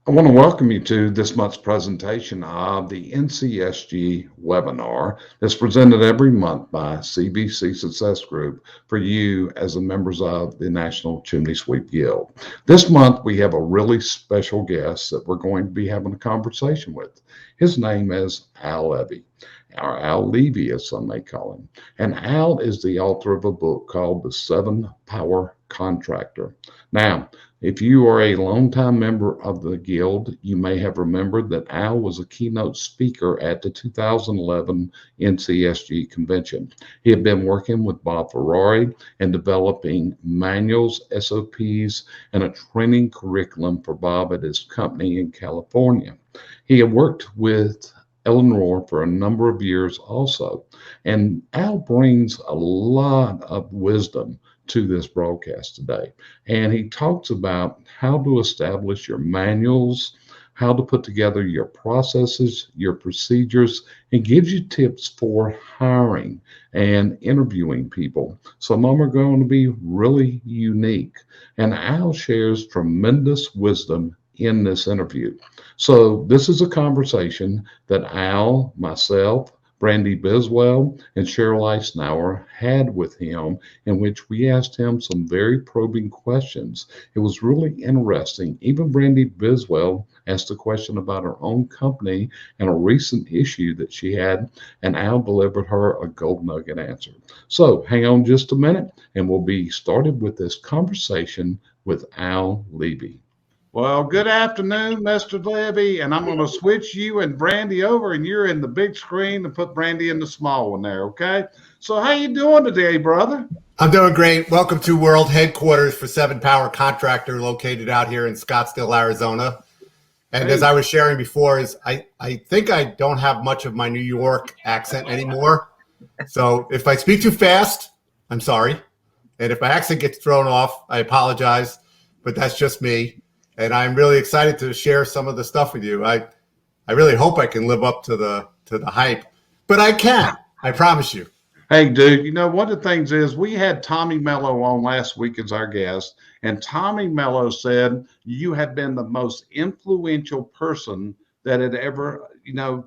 I want to welcome you to this month's presentation of the NCSG webinar that's presented every month by CBC Success Group for you as the members of the National Chimney Sweep Guild. This month, we have a really special guest that we're going to be having a conversation with. His name is Al Levy, or Al Levy, as some may call him. And Al is the author of a book called The Seven Power Contractor. Now, if you are a longtime member of the Guild, you may have remembered that Al was a keynote speaker at the 2011 NCSG convention. He had been working with Bob Ferrari and developing manuals, SOPs, and a training curriculum for Bob at his company in California. He had worked with Eleanor for a number of years also. And Al brings a lot of wisdom to this broadcast today. And he talks about how to establish your manuals, how to put together your processes, your procedures, and gives you tips for hiring and interviewing people. Some of them are going to be really unique. And Al shares tremendous wisdom in this interview. So this is a conversation that Al, myself, Brandy Biswell, and Cheryl Eisenhower had with him, in which we asked him some very probing questions. It was really interesting. Even Brandy Biswell asked a question about her own company and a recent issue that she had, and Al delivered her a gold nugget answer. So hang on just a minute, and we'll be started with this conversation with Al Levy. Well, good afternoon, Mr. Levy, and I'm going to switch you and Brandy over, and you're in the big screen and put Brandy in the small one there, okay? So how you doing today, brother? I'm doing great. Welcome to World Headquarters for Seven Power Contractor, located out here in Scottsdale, Arizona. And as I was sharing before, I think I don't have much of my New York accent anymore. So if I speak too fast, I'm sorry. And if my accent gets thrown off, I apologize, but that's just me. And I'm really excited to share some of the stuff with you. I really hope I can live up to the hype, but I can. I promise you. Hey, dude, you know, one of the things is we had Tommy Mello on last week as our guest, and Tommy Mello said you have been the most influential person that had ever,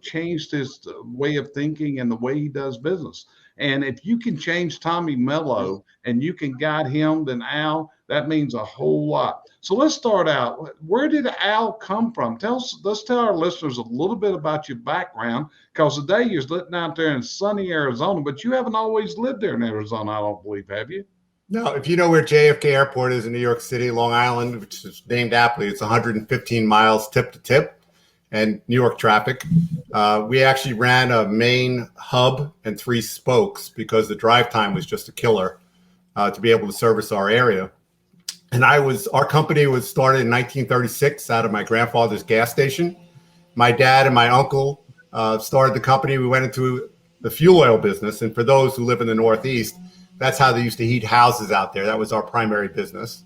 changed his way of thinking and the way he does business. And if you can change Tommy Mello and you can guide him, then Al, that means a whole lot. So let's start out. Where did Al come from? Let's tell our listeners a little bit about your background, because today you're living out there in sunny Arizona, but you haven't always lived there in Arizona, I don't believe, have you? No, if you know where JFK Airport is in New York City, Long Island, which is named aptly, it's 115 miles tip to tip, and New York traffic. We actually ran a main hub and 3 spokes because the drive time was just a killer to be able to service our area. And our company was started in 1936 out of my grandfather's gas station. My dad and my uncle started the company. We went into the fuel oil business. And for those who live in the Northeast, that's how they used to heat houses out there. That was our primary business.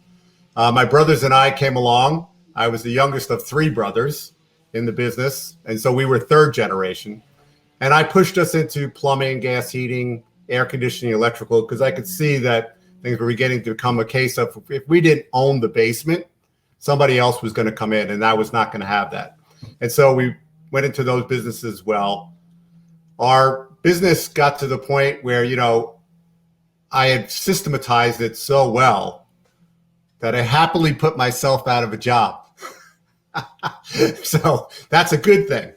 My brothers and I came along. I was the youngest of 3 brothers in the business. And so we were 3rd generation. And I pushed us into plumbing, gas heating, air conditioning, electrical, because I could see that things were beginning to become a case of if we didn't own the basement, somebody else was going to come in, and I was not going to have that. And so we went into those businesses as well. Our business got to the point where, I had systematized it so well that I happily put myself out of a job. So that's a good thing.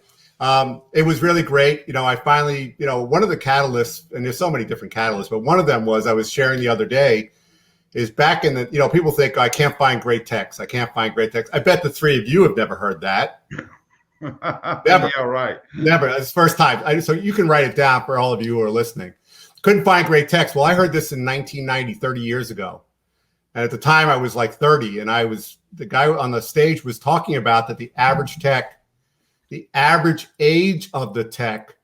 It was really great. I finally, one of the catalysts, and there's so many different catalysts, but one of them was I was sharing the other day is back in the, people think I can't find great techs. I can't find great techs. I bet the 3 of you have never heard that. Never. Yeah, right. Never. It's the first time. So you can write it down for all of you who are listening. Couldn't find great techs. Well, I heard this in 1990, 30 years ago. And at the time I was like 30, and the guy on the stage was talking about that the average age of the tech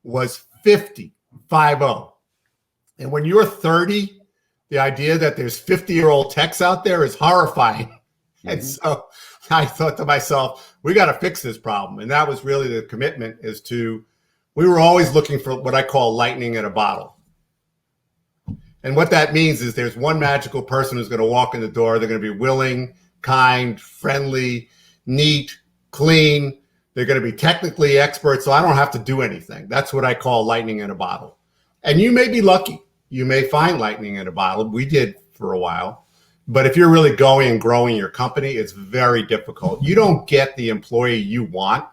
was 50. And when you're 30, the idea that there's 50-year-old techs out there is horrifying. Mm-hmm. And so I thought to myself, we got to fix this problem. And that was really the commitment, we were always looking for what I call lightning in a bottle. And what that means is there's one magical person who's going to walk in the door. They're going to be willing, kind, friendly, neat, clean. They're going to be technically expert, so I don't have to do anything. That's what I call lightning in a bottle. And you may be lucky. You may find lightning in a bottle. We did for a while. But if you're really going and growing your company, it's very difficult. You don't get the employee you want.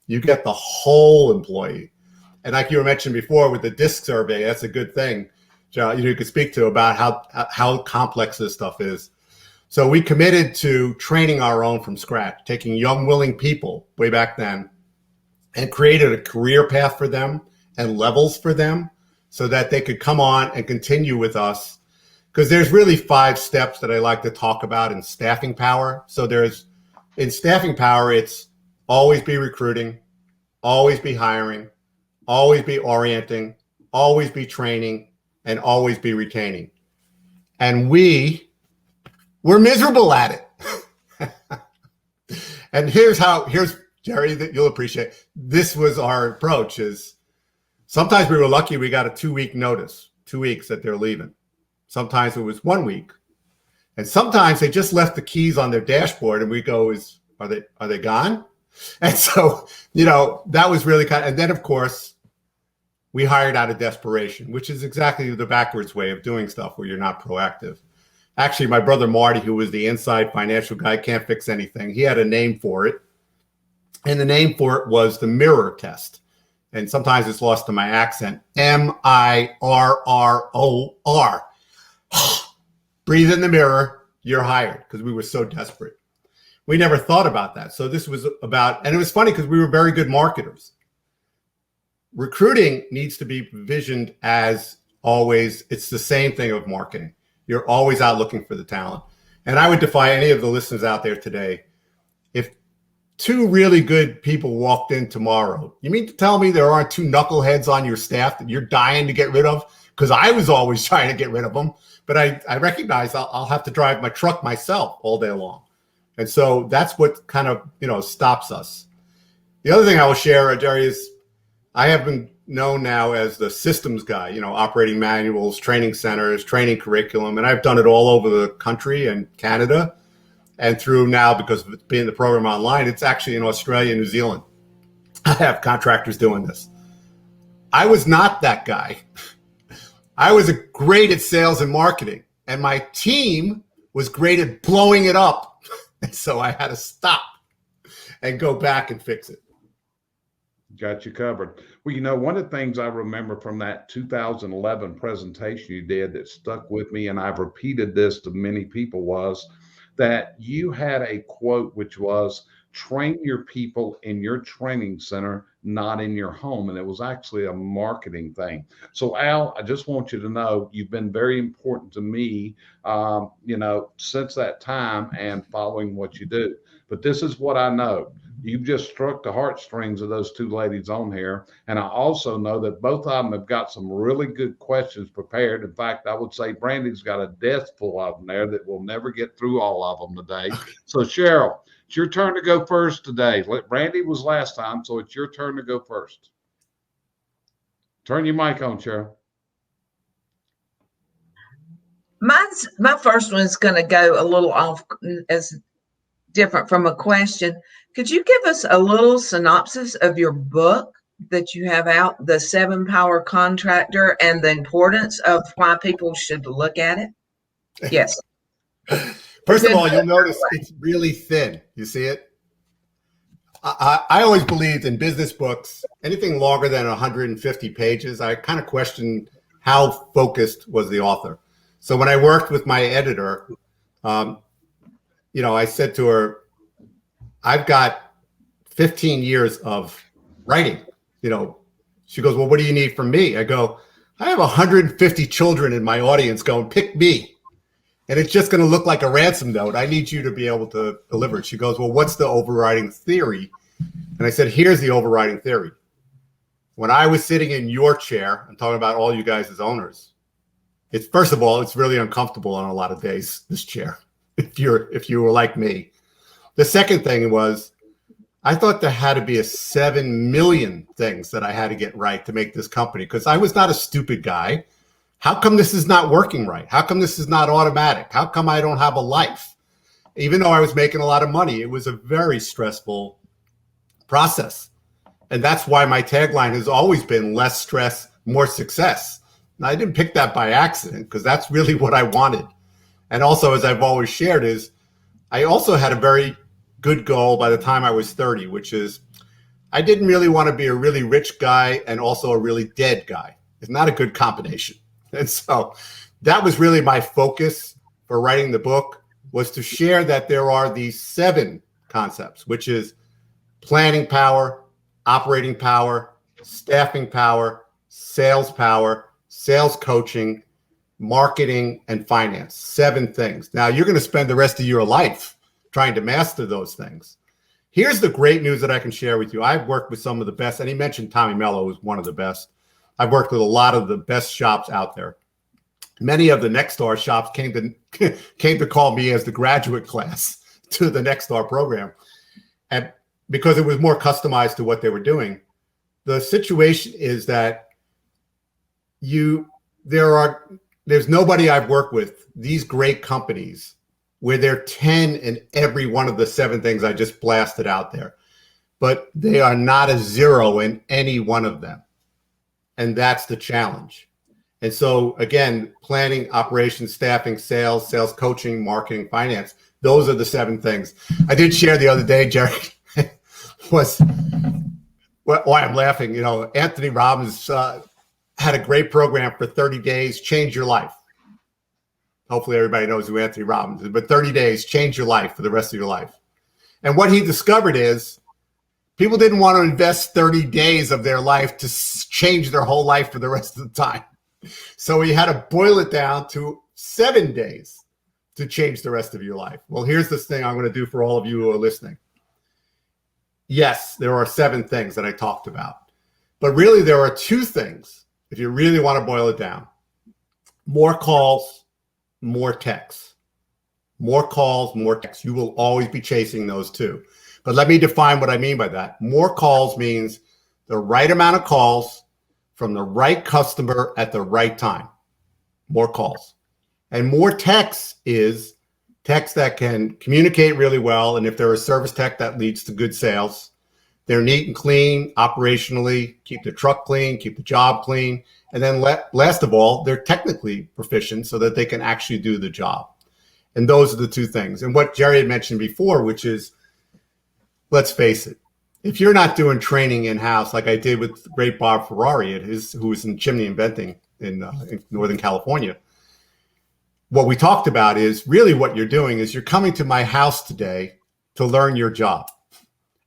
You get the whole employee. And like you were mentioned before with the DISC survey, that's a good thing, you could speak to about how complex this stuff is. So we committed to training our own from scratch, taking young, willing people way back then and created a career path for them and levels for them so that they could come on and continue with us. Because there's really 5 steps that I like to talk about in staffing power. So in staffing power, it's always be recruiting, always be hiring, always be orienting, always be training, and always be retaining. And we're miserable at it. And here's Jerry, that you'll appreciate. This was our approach is sometimes we were lucky we got a 2-week notice, 2 weeks that they're leaving. Sometimes it was 1 week. And sometimes they just left the keys on their dashboard and we go, are they gone? And so, that was really and then of course we hired out of desperation, which is exactly the backwards way of doing stuff where you're not proactive. Actually, my brother Marty, who was the inside financial guy, can't fix anything. He had a name for it. And the name for it was the mirror test. And sometimes it's lost to my accent. MIRROR. Breathe in the mirror, you're hired, because we were so desperate. We never thought about that. So this was about, and it was funny because we were very good marketers. Recruiting needs to be visioned as always. It's the same thing of marketing. You're always out looking for the talent. And I would defy any of the listeners out there today. If 2 really good people walked in tomorrow, you mean to tell me there aren't 2 knuckleheads on your staff that you're dying to get rid of? Because I was always trying to get rid of them. But I recognize I'll have to drive my truck myself all day long. And so that's what kind of, stops us. The other thing I will share, Jerry, is I have been known now as the systems guy, operating manuals, training centers, training curriculum. And I've done it all over the country and Canada. And through now, because of it being the program online, it's actually in Australia and New Zealand. I have contractors doing this. I was not that guy. I was great at sales and marketing, and my team was great at blowing it up. And so I had to stop and go back and fix it. Got you covered. Well, one of the things I remember from that 2011 presentation you did that stuck with me, and I've repeated this to many people, was that you had a quote which was, train your people in your training center, not in your home. And it was actually a marketing thing. So Al, I just want you to know you've been very important to me, since that time and following what you do. But this is what I know. You've just struck the heartstrings of those 2 ladies on here. And I also know that both of them have got some really good questions prepared. In fact, I would say Brandy's got a desk full of them there that we'll never get through all of them today. So Cheryl, it's your turn to go first today. Brandy was last time, so it's your turn to go first. Turn your mic on, Cheryl. My first one's going to go a little off as different from a question. Could you give us a little synopsis of your book that you have out, The 7 Power Contractor, and the importance of why people should look at it? Yes. First of all, you'll notice it's really thin. You see it? I always believed in business books, anything longer than 150 pages, I kind of questioned how focused was the author. So when I worked with my editor, I said to her, I've got 15 years of writing. She goes, well, what do you need from me? I go, I have 150 children in my audience going, pick me. And it's just going to look like a ransom note. I need you to be able to deliver it. She goes, well, what's the overriding theory? And I said, here's the overriding theory. When I was sitting in your chair, I'm talking about all you guys as owners. First of all, it's really uncomfortable on a lot of days, this chair, if you were like me. The second thing was, I thought there had to be 7 million things that I had to get right to make this company, because I was not a stupid guy. How come this is not working right? How come this is not automatic? How come I don't have a life? Even though I was making a lot of money, it was a very stressful process. And that's why my tagline has always been less stress, more success. Now, I didn't pick that by accident because that's really what I wanted. And also, as I've always shared, is I also had a very good goal by the time I was 30, which is I didn't really want to be a really rich guy and also a really dead guy. It's not a good combination. And so that was really my focus for writing the book, was to share that there are these 7 concepts, which is planning power, operating power, staffing power, sales coaching, marketing, and finance. 7 things. Now, you're going to spend the rest of your life trying to master those things. Here's the great news that I can share with you. I've worked with some of the best, and he mentioned Tommy Mello was one of the best. I've worked with a lot of the best shops out there. Many of the Nexstar shops came to call me as the graduate class to the Nexstar program. And because it was more customized to what they were doing. The situation is that there's nobody I've worked with, these great companies, where they're 10 in every one of the 7 things I just blasted out there. But they are not a 0 in any one of them. And that's the challenge. And so, again, planning, operations, staffing, sales coaching, marketing, finance, those are the 7 things. I did share the other day, Jerry, why I'm laughing. Anthony Robbins had a great program for 30 days, change your life. Hopefully everybody knows who Anthony Robbins is, but 30 days, change your life for the rest of your life. And what he discovered is people didn't want to invest 30 days of their life to change their whole life for the rest of the time. So he had to boil it down to 7 days to change the rest of your life. Well, here's this thing I'm going to do for all of you who are listening. Yes, there are 7 things that I talked about, but really there are 2 things, if you really want to boil it down. More calls, more texts. More calls, more texts. You will always be chasing those 2. But let me define what I mean by that. More calls means the right amount of calls from the right customer at the right time. More calls. And more texts is text that can communicate really well. And if they're a service tech, that leads to good sales. They're neat and clean operationally, keep the truck clean, keep the job clean. And then last of all, they're technically proficient so that they can actually do the job. And those are the 2 things. And what Jerry had mentioned before, which is, let's face it, if you're not doing training in-house, like I did with the great Bob Ferrari, who was in chimney and venting in Northern California, what we talked about is really what you're doing is you're coming to my house today to learn your job.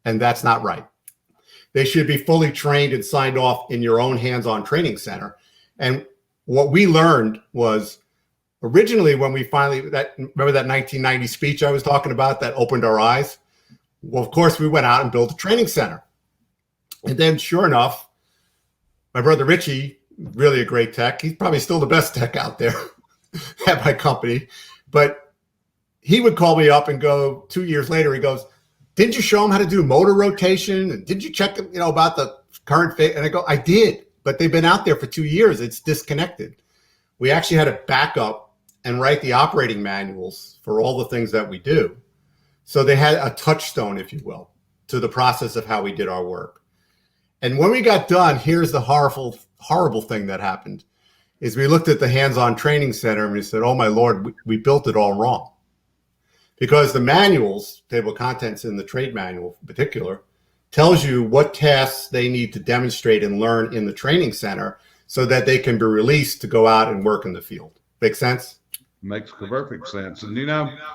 And that's not right. They should be fully trained and signed off in your own hands-on training center. And what we learned was originally when we remember that 1990 speech I was talking about that opened our eyes? Well, of course, we went out and built a training center. And then sure enough, my brother Richie, really a great tech. He's probably still the best tech out there at my company. But he would call me up and go 2 years later, he goes, didn't you show them how to do motor rotation? And did you check them, about the current fit? And I go, I did, but they've been out there for 2 years. It's disconnected. We actually had to back up and write the operating manuals for all the things that we do. So they had a touchstone, if you will, to the process of how we did our work. And when we got done, here's the horrible thing that happened, is we looked at the hands-on training center and we said, oh my Lord, we built it all wrong. Because the manuals, table of contents in the trade manual in particular, tells you what tasks they need to demonstrate and learn in the training center so that they can be released to go out and work in the field. Make sense? Makes perfect sense. And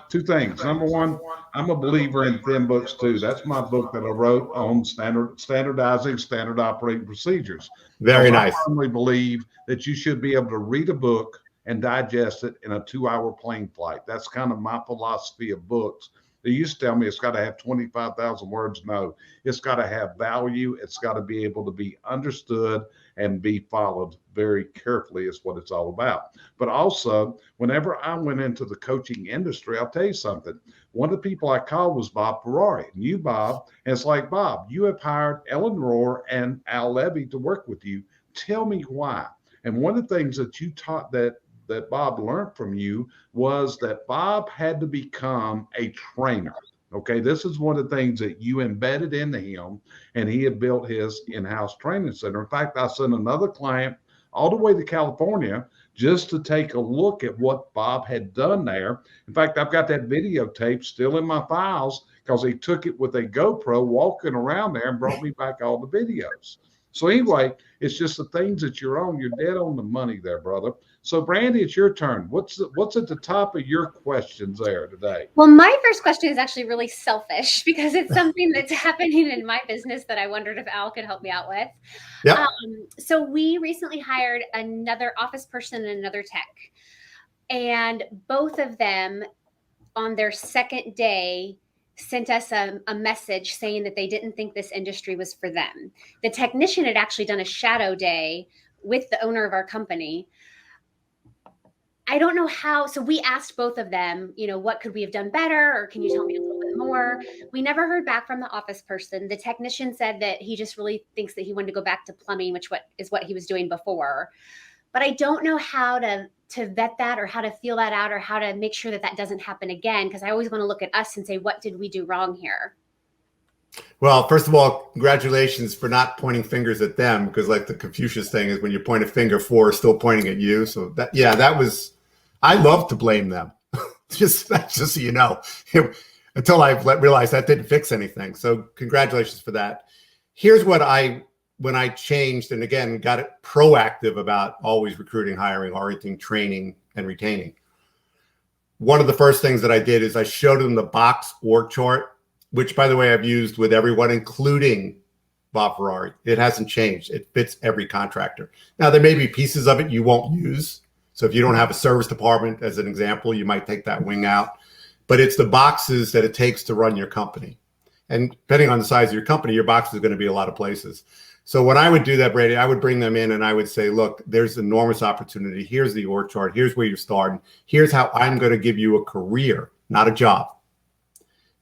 2 things. Number one, I'm a believer in thin books too. That's my book that I wrote on standardizing standard operating procedures. Very nice. I firmly believe that you should be able to read a book and digest it in a 2-hour plane flight. That's kind of my philosophy of books. They used to tell me it's got to have 25,000 words. No, it's got to have value. It's got to be able to be understood and be followed very carefully is what it's all about. But also, whenever I went into the coaching industry, I'll tell you something. One of the people I called was Bob Ferrari. And you, Bob, and it's like, Bob, you have hired Ellen Rohr and Al Levy to work with you. Tell me why. And one of the things that you taught that Bob learned from you was that Bob had to become a trainer. Okay, this is one of the things that you embedded into him, and he had built his in-house training center. In fact, I sent another client all the way to California just to take a look at what Bob had done there. In fact, I've got that videotape still in my files because he took it with a GoPro walking around there and brought me back all the videos. So anyway, it's just the things that you're on. You're dead on the money there, brother. So Brandy, it's your turn. What's at the top of your questions there today? Well, my first question is actually really selfish because it's something that's happening in my business that I wondered if Al could help me out with. Yeah. So we recently hired another office person and another tech, and both of them on their second day sent us a message saying that they didn't think this industry was for them. The technician had actually done a shadow day with the owner of our company. I don't know how. So we asked both of them, what could we have done better? Or can you tell me a little bit more? We never heard back from the office person. The technician said that he just really thinks that he wanted to go back to plumbing, which is what he was doing before. But I don't know how to vet that or how to feel that out or how to make sure that that doesn't happen again. Because I always want to look at us and say, what did we do wrong here? Well, first of all, congratulations for not pointing fingers at them, because like the Confucius thing is when you point a finger, four is still pointing at you. So that was, I love to blame them. just so you know, until I realized that didn't fix anything. So congratulations for that. Here's what when I changed and again, got it proactive about always recruiting, hiring, orienting, training, and retaining. One of the first things that I did is I showed them the box org chart, which by the way, I've used with everyone, including Bob Ferrari. It hasn't changed. It fits every contractor. Now, there may be pieces of it you won't use. So if you don't have a service department, as an example, you might take that wing out. But it's the boxes that it takes to run your company. And depending on the size of your company, your box is going to be a lot of places. So when I would do that, Brady, I would bring them in and I would say, look, there's enormous opportunity. Here's the org chart. Here's where you're starting. Here's how I'm going to give you a career, not a job.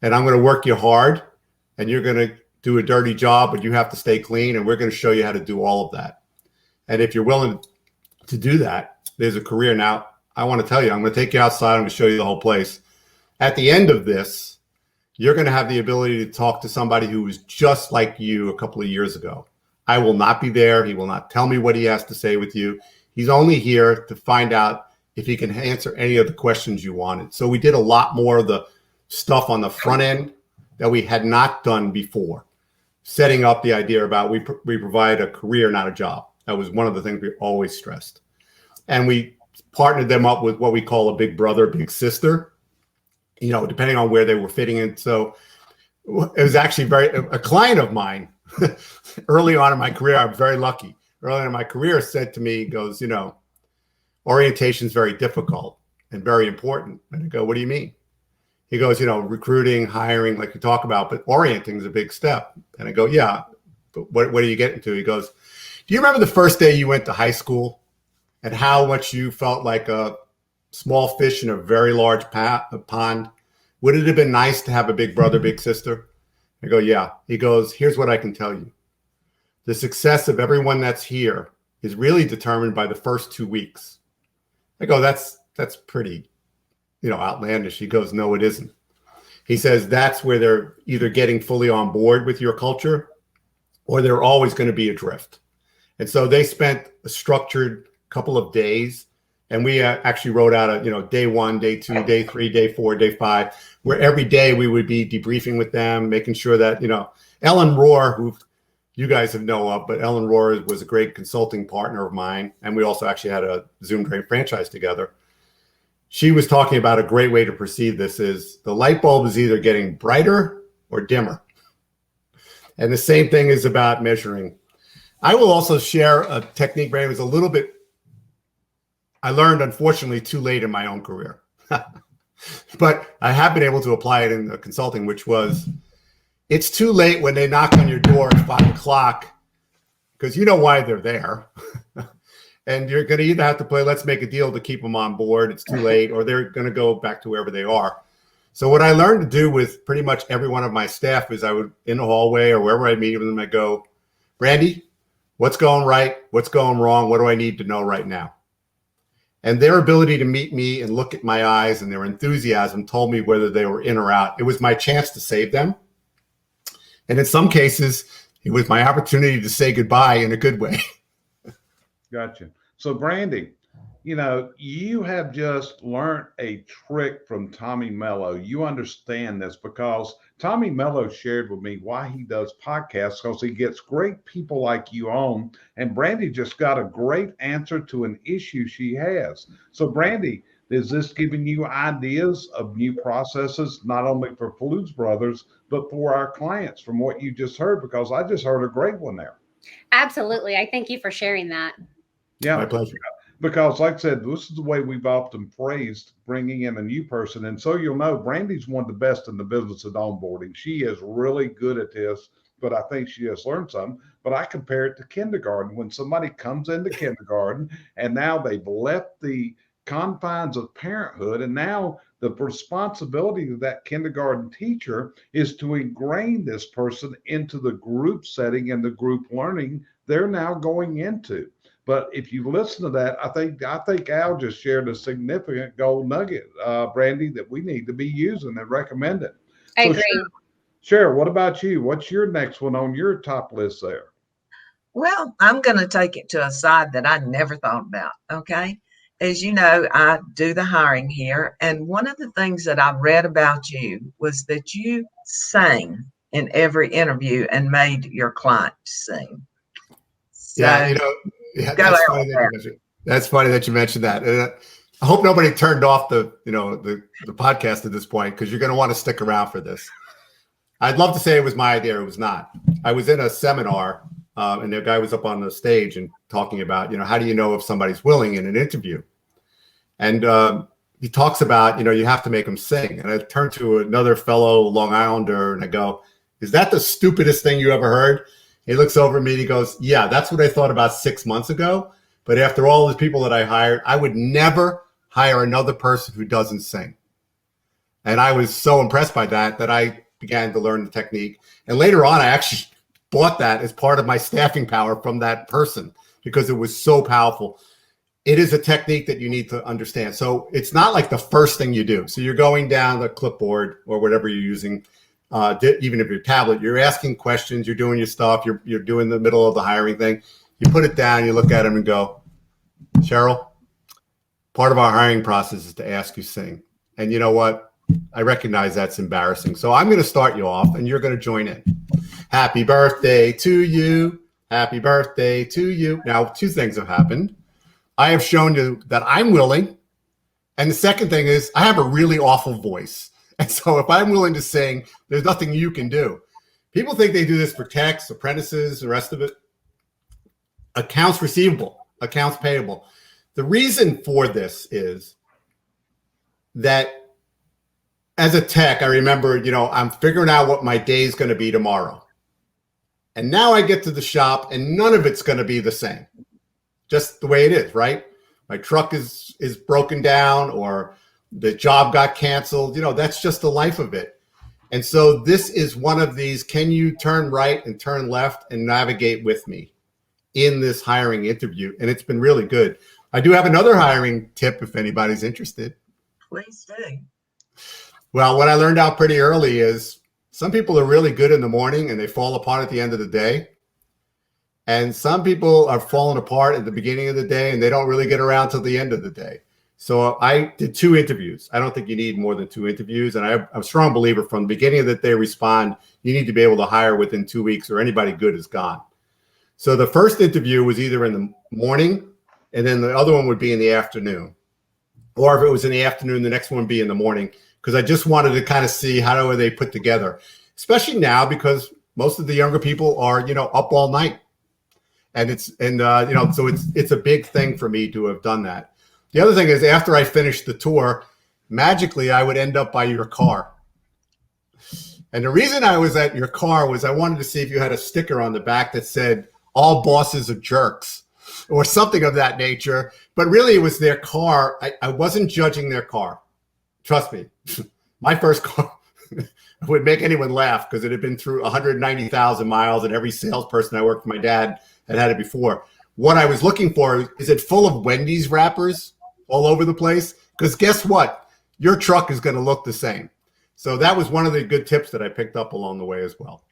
And I'm going to work you hard and you're going to do a dirty job, but you have to stay clean. And we're going to show you how to do all of that. And if you're willing to do that, there's a career. Now, I want to tell you, I'm going to take you outside. I'm going to show you the whole place. At the end of this, you're going to have the ability to talk to somebody who was just like you a couple of years ago. I will not be there. He will not tell me what he has to say with you. He's only here to find out if he can answer any of the questions you wanted. So we did a lot more of the stuff on the front end that we had not done before, setting up the idea about we provide a career, not a job. That was one of the things we always stressed. And we partnered them up with what we call a big brother, big sister, depending on where they were fitting in. So it was actually a client of mine early on in my career. I'm very lucky. Early on in my career said to me, goes, orientation is very difficult and very important. And I go, what do you mean? He goes, recruiting, hiring, like you talk about, but orienting is a big step. And I go, yeah, but what are you getting to? He goes, do you remember the first day you went to high school and how much you felt like a small fish in a very large pond? Would it have been nice to have a big brother, big sister? I go, yeah. He goes, here's what I can tell you. The success of everyone that's here is really determined by the first 2 weeks. I go, that's pretty, outlandish. He goes, no, it isn't. He says that's where they're either getting fully on board with your culture or they're always going to be adrift. And so they spent a structured couple of days. And we actually wrote out day 1, day 2, day 3, day 4, day 5, where every day we would be debriefing with them, making sure that, Ellen Rohr, who you guys have know of, but Ellen Rohr was a great consulting partner of mine. And we also actually had a Zoom Train franchise together. She was talking about a great way to perceive this is the light bulb is either getting brighter or dimmer. And the same thing is about measuring. I will also share a technique, Brandon, was a little bit, I learned, unfortunately, too late in my own career. But I have been able to apply it in the consulting, which was, it's too late when they knock on your door at 5 o'clock, because you know why they're there. And you're going to either have to play, let's make a deal to keep them on board. It's too late, or they're going to go back to wherever they are. So what I learned to do with pretty much every one of my staff is I would, in the hallway or wherever I meet with them, I go, Randy, what's going right? What's going wrong? What do I need to know right now? And their ability to meet me and look at my eyes and their enthusiasm told me whether they were in or out. It was my chance to save them. And in some cases, it was my opportunity to say goodbye in a good way. Gotcha. So, Brandy, you know, you have just learned a trick from Tommy Mello. You understand this because Tommy Mello shared with me why he does podcasts, because he gets great people like you on. And Brandy just got a great answer to an issue she has. So, Brandy, is this giving you ideas of new processes, not only for Flues Brothers, but for our clients from what you just heard? Because I just heard a great one there. Absolutely. I thank you for sharing that. Yeah. My pleasure. Because, like I said, this is the way we've often phrased bringing in a new person. And so you'll know Brandy's one of the best in the business at onboarding. She is really good at this, but I think she has learned something. But I compare it to kindergarten. When somebody comes into kindergarten and now they've left the confines of parenthood, and now the responsibility of that kindergarten teacher is to ingrain this person into the group setting and the group learning they're now going into. But if you listen to that, I think Al just shared a significant gold nugget, Brandy, that we need to be using and recommending. I agree. Cher, what about you? What's your next one on your top list there? Well, I'm going to take it to a side that I never thought about. Okay. As you know, I do the hiring here. And one of the things that I read about you was that you sang in every interview and made your client sing. So, Yeah, you know, that's funny that you mentioned that. And I hope nobody turned off the podcast at this point, because you're going to want to stick around for this. I'd love to say it was my idea. It was not. I was in a seminar and the guy was up on the stage and talking about, how do you know if somebody's willing in an interview? And he talks about, you have to make them sing. And I turned to another fellow Long Islander and I go, is that the stupidest thing you ever heard? He looks over at me and he goes, yeah, that's what I thought about 6 months ago. But after all the people that I hired, I would never hire another person who doesn't sing. And I was so impressed by that I began to learn the technique. And later on, I actually bought that as part of my staffing power from that person because it was so powerful. It is a technique that you need to understand. So it's not like the first thing you do. So you're going down the clipboard or whatever you're using, even if your tablet, you're asking questions, you're doing your stuff, you're doing the middle of the hiring thing. You put it down, you look at them and go, Cheryl, part of our hiring process is to ask you sing. And you know what? I recognize that's embarrassing. So I'm going to start you off and you're going to join in. Happy birthday to you. Happy birthday to you. Now, two things have happened. I have shown you that I'm willing. And the second thing is I have a really awful voice. And so if I'm willing to sing, there's nothing you can do. People think they do this for techs, apprentices, the rest of it. Accounts receivable, accounts payable. The reason for this is that as a tech, I remember, I'm figuring out what my day is going to be tomorrow. And now I get to the shop and none of it's going to be the same. Just the way it is, right? My truck is broken down or the job got canceled. That's just the life of it. And so this is one of these, can you turn right and turn left and navigate with me in this hiring interview? And it's been really good. I do have another hiring tip if anybody's interested. Please do. Well, what I learned out pretty early is some people are really good in the morning and they fall apart at the end of the day. And some people are falling apart at the beginning of the day and they don't really get around till the end of the day. So I did 2 interviews. I don't think you need more than 2 interviews. And I'm a strong believer from the beginning that they respond, you need to be able to hire within 2 weeks or anybody good is gone. So the first interview was either in the morning and then the other one would be in the afternoon. Or if it was in the afternoon, the next one would be in the morning. Because I just wanted to kind of see how are they put together, especially now because most of the younger people are, up all night. And so it's a big thing for me to have done that. The other thing is after I finished the tour, magically I would end up by your car. And the reason I was at your car was I wanted to see if you had a sticker on the back that said, all bosses are jerks or something of that nature. But really it was their car. I wasn't judging their car. Trust me, my first car would make anyone laugh because it had been through 190,000 miles and every salesperson I worked for my dad had had it before. What I was looking for, is it full of Wendy's wrappers all over the place. Because guess what? Your truck is going to look the same. So that was one of the good tips that I picked up along the way as well.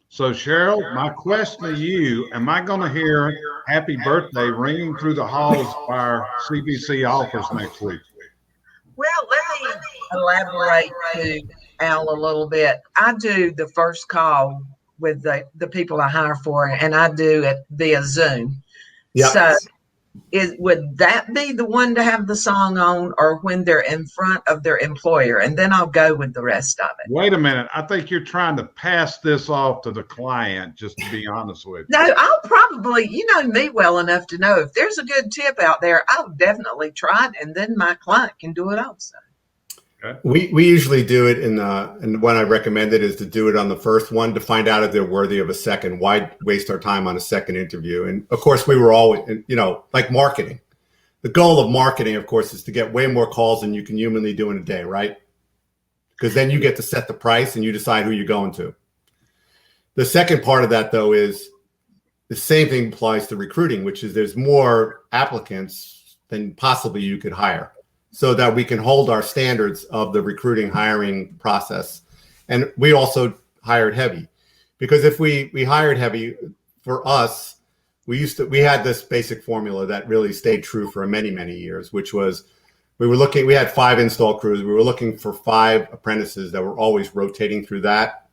So Cheryl, my question to you, am I going to hear happy birthday ringing through the halls of our CBC office next week? Well, let me elaborate to Al a little bit. I do the first call with the people I hire for, and I do it via Zoom. Yep. So would that be the one to have the song on, or when they're in front of their employer? And then I'll go with the rest of it. Wait a minute. I think you're trying to pass this off to the client, just to be honest with you. No, I'll probably, you know me well enough to know if there's a good tip out there, I'll definitely try it, and then my client can do it also. Okay. We usually do it and what I recommend it is to do it on the first one to find out if they're worthy of a second. Why waste our time on a second interview? And of course, we were always, you know, like marketing. The goal of marketing, of course, is to get way more calls than you can humanly do in a day, right? Because then you get to set the price and you decide who you're going to. The second part of that, though, is the same thing applies to recruiting, which is there's more applicants than possibly you could hire, so that we can hold our standards of the recruiting hiring process. And we also hired heavy, because if we hired heavy, for us, we had this basic formula that really stayed true for many, many years, which was we had 5 install crews. We were looking for 5 apprentices that were always rotating through that.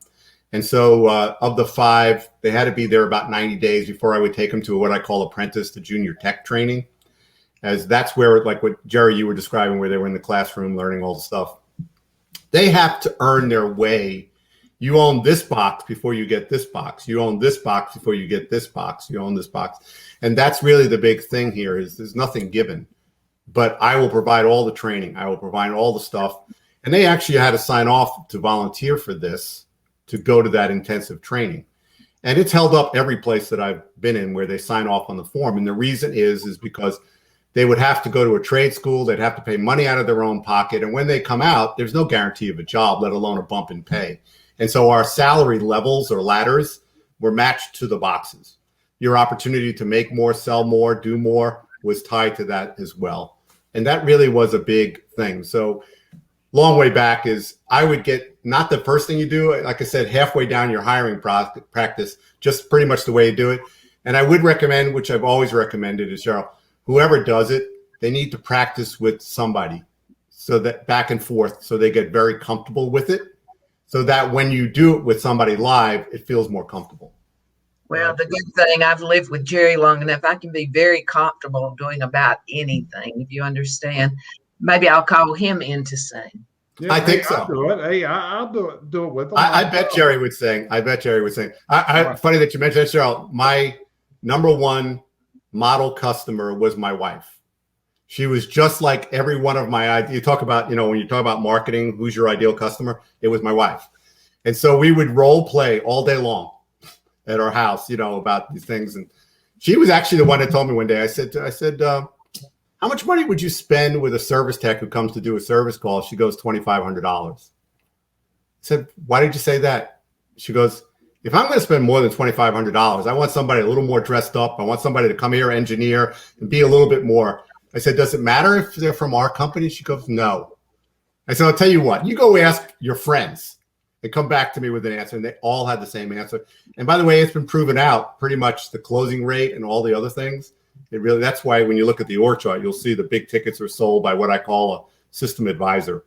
And so of the 5, they had to be there about 90 days before I would take them to what I call apprentice to junior tech training. As that's where, like what Jerry, you were describing, where they were in the classroom learning all the stuff. They have to earn their way. You own this box before you get this box. You own this box before you get this box. You own this box. And that's really the big thing here is there's nothing given. But I will provide all the training. I will provide all the stuff. And they actually had to sign off to volunteer for this, to go to that intensive training. And it's held up every place that I've been in where they sign off on the form. And the reason is because they would have to go to a trade school. They'd have to pay money out of their own pocket. And when they come out, there's no guarantee of a job, let alone a bump in pay. And so our salary levels or ladders were matched to the boxes. Your opportunity to make more, sell more, do more was tied to that as well. And that really was a big thing. So long way back is I would get, not the first thing you do, like I said, halfway down your hiring practice, just pretty much the way you do it. And I would recommend, which I've always recommended, is Cheryl, whoever does it, they need to practice with somebody, so that back and forth, so they get very comfortable with it, so that when you do it with somebody live, it feels more comfortable. Well, the good thing, I've lived with Jerry long enough, I can be very comfortable doing about anything, if you understand. Maybe I'll call him in to sing. Yeah, I think so. I'll do it. Hey, I'll do it with them. I bet Jerry would sing. Funny that you mentioned that, Cheryl. My number one model customer was my wife. She was just like every one of my, you talk about, when you talk about marketing, who's your ideal customer? It was my wife. And so we would role play all day long at our house, about these things. And she was actually the one that told me one day, I said, how much money would you spend with a service tech who comes to do a service call? She goes, $2,500. I said, why did you say that? She goes, if I'm going to spend more than $2,500, I want somebody a little more dressed up. I want somebody to come here, engineer, and be a little bit more. I said, does it matter if they're from our company? She goes, no. I said, I'll tell you what, you go ask your friends. They come back to me with an answer, and they all had the same answer. And by the way, it's been proven out, pretty much the closing rate and all the other things. That's why when you look at the org chart, you'll see the big tickets are sold by what I call a system advisor.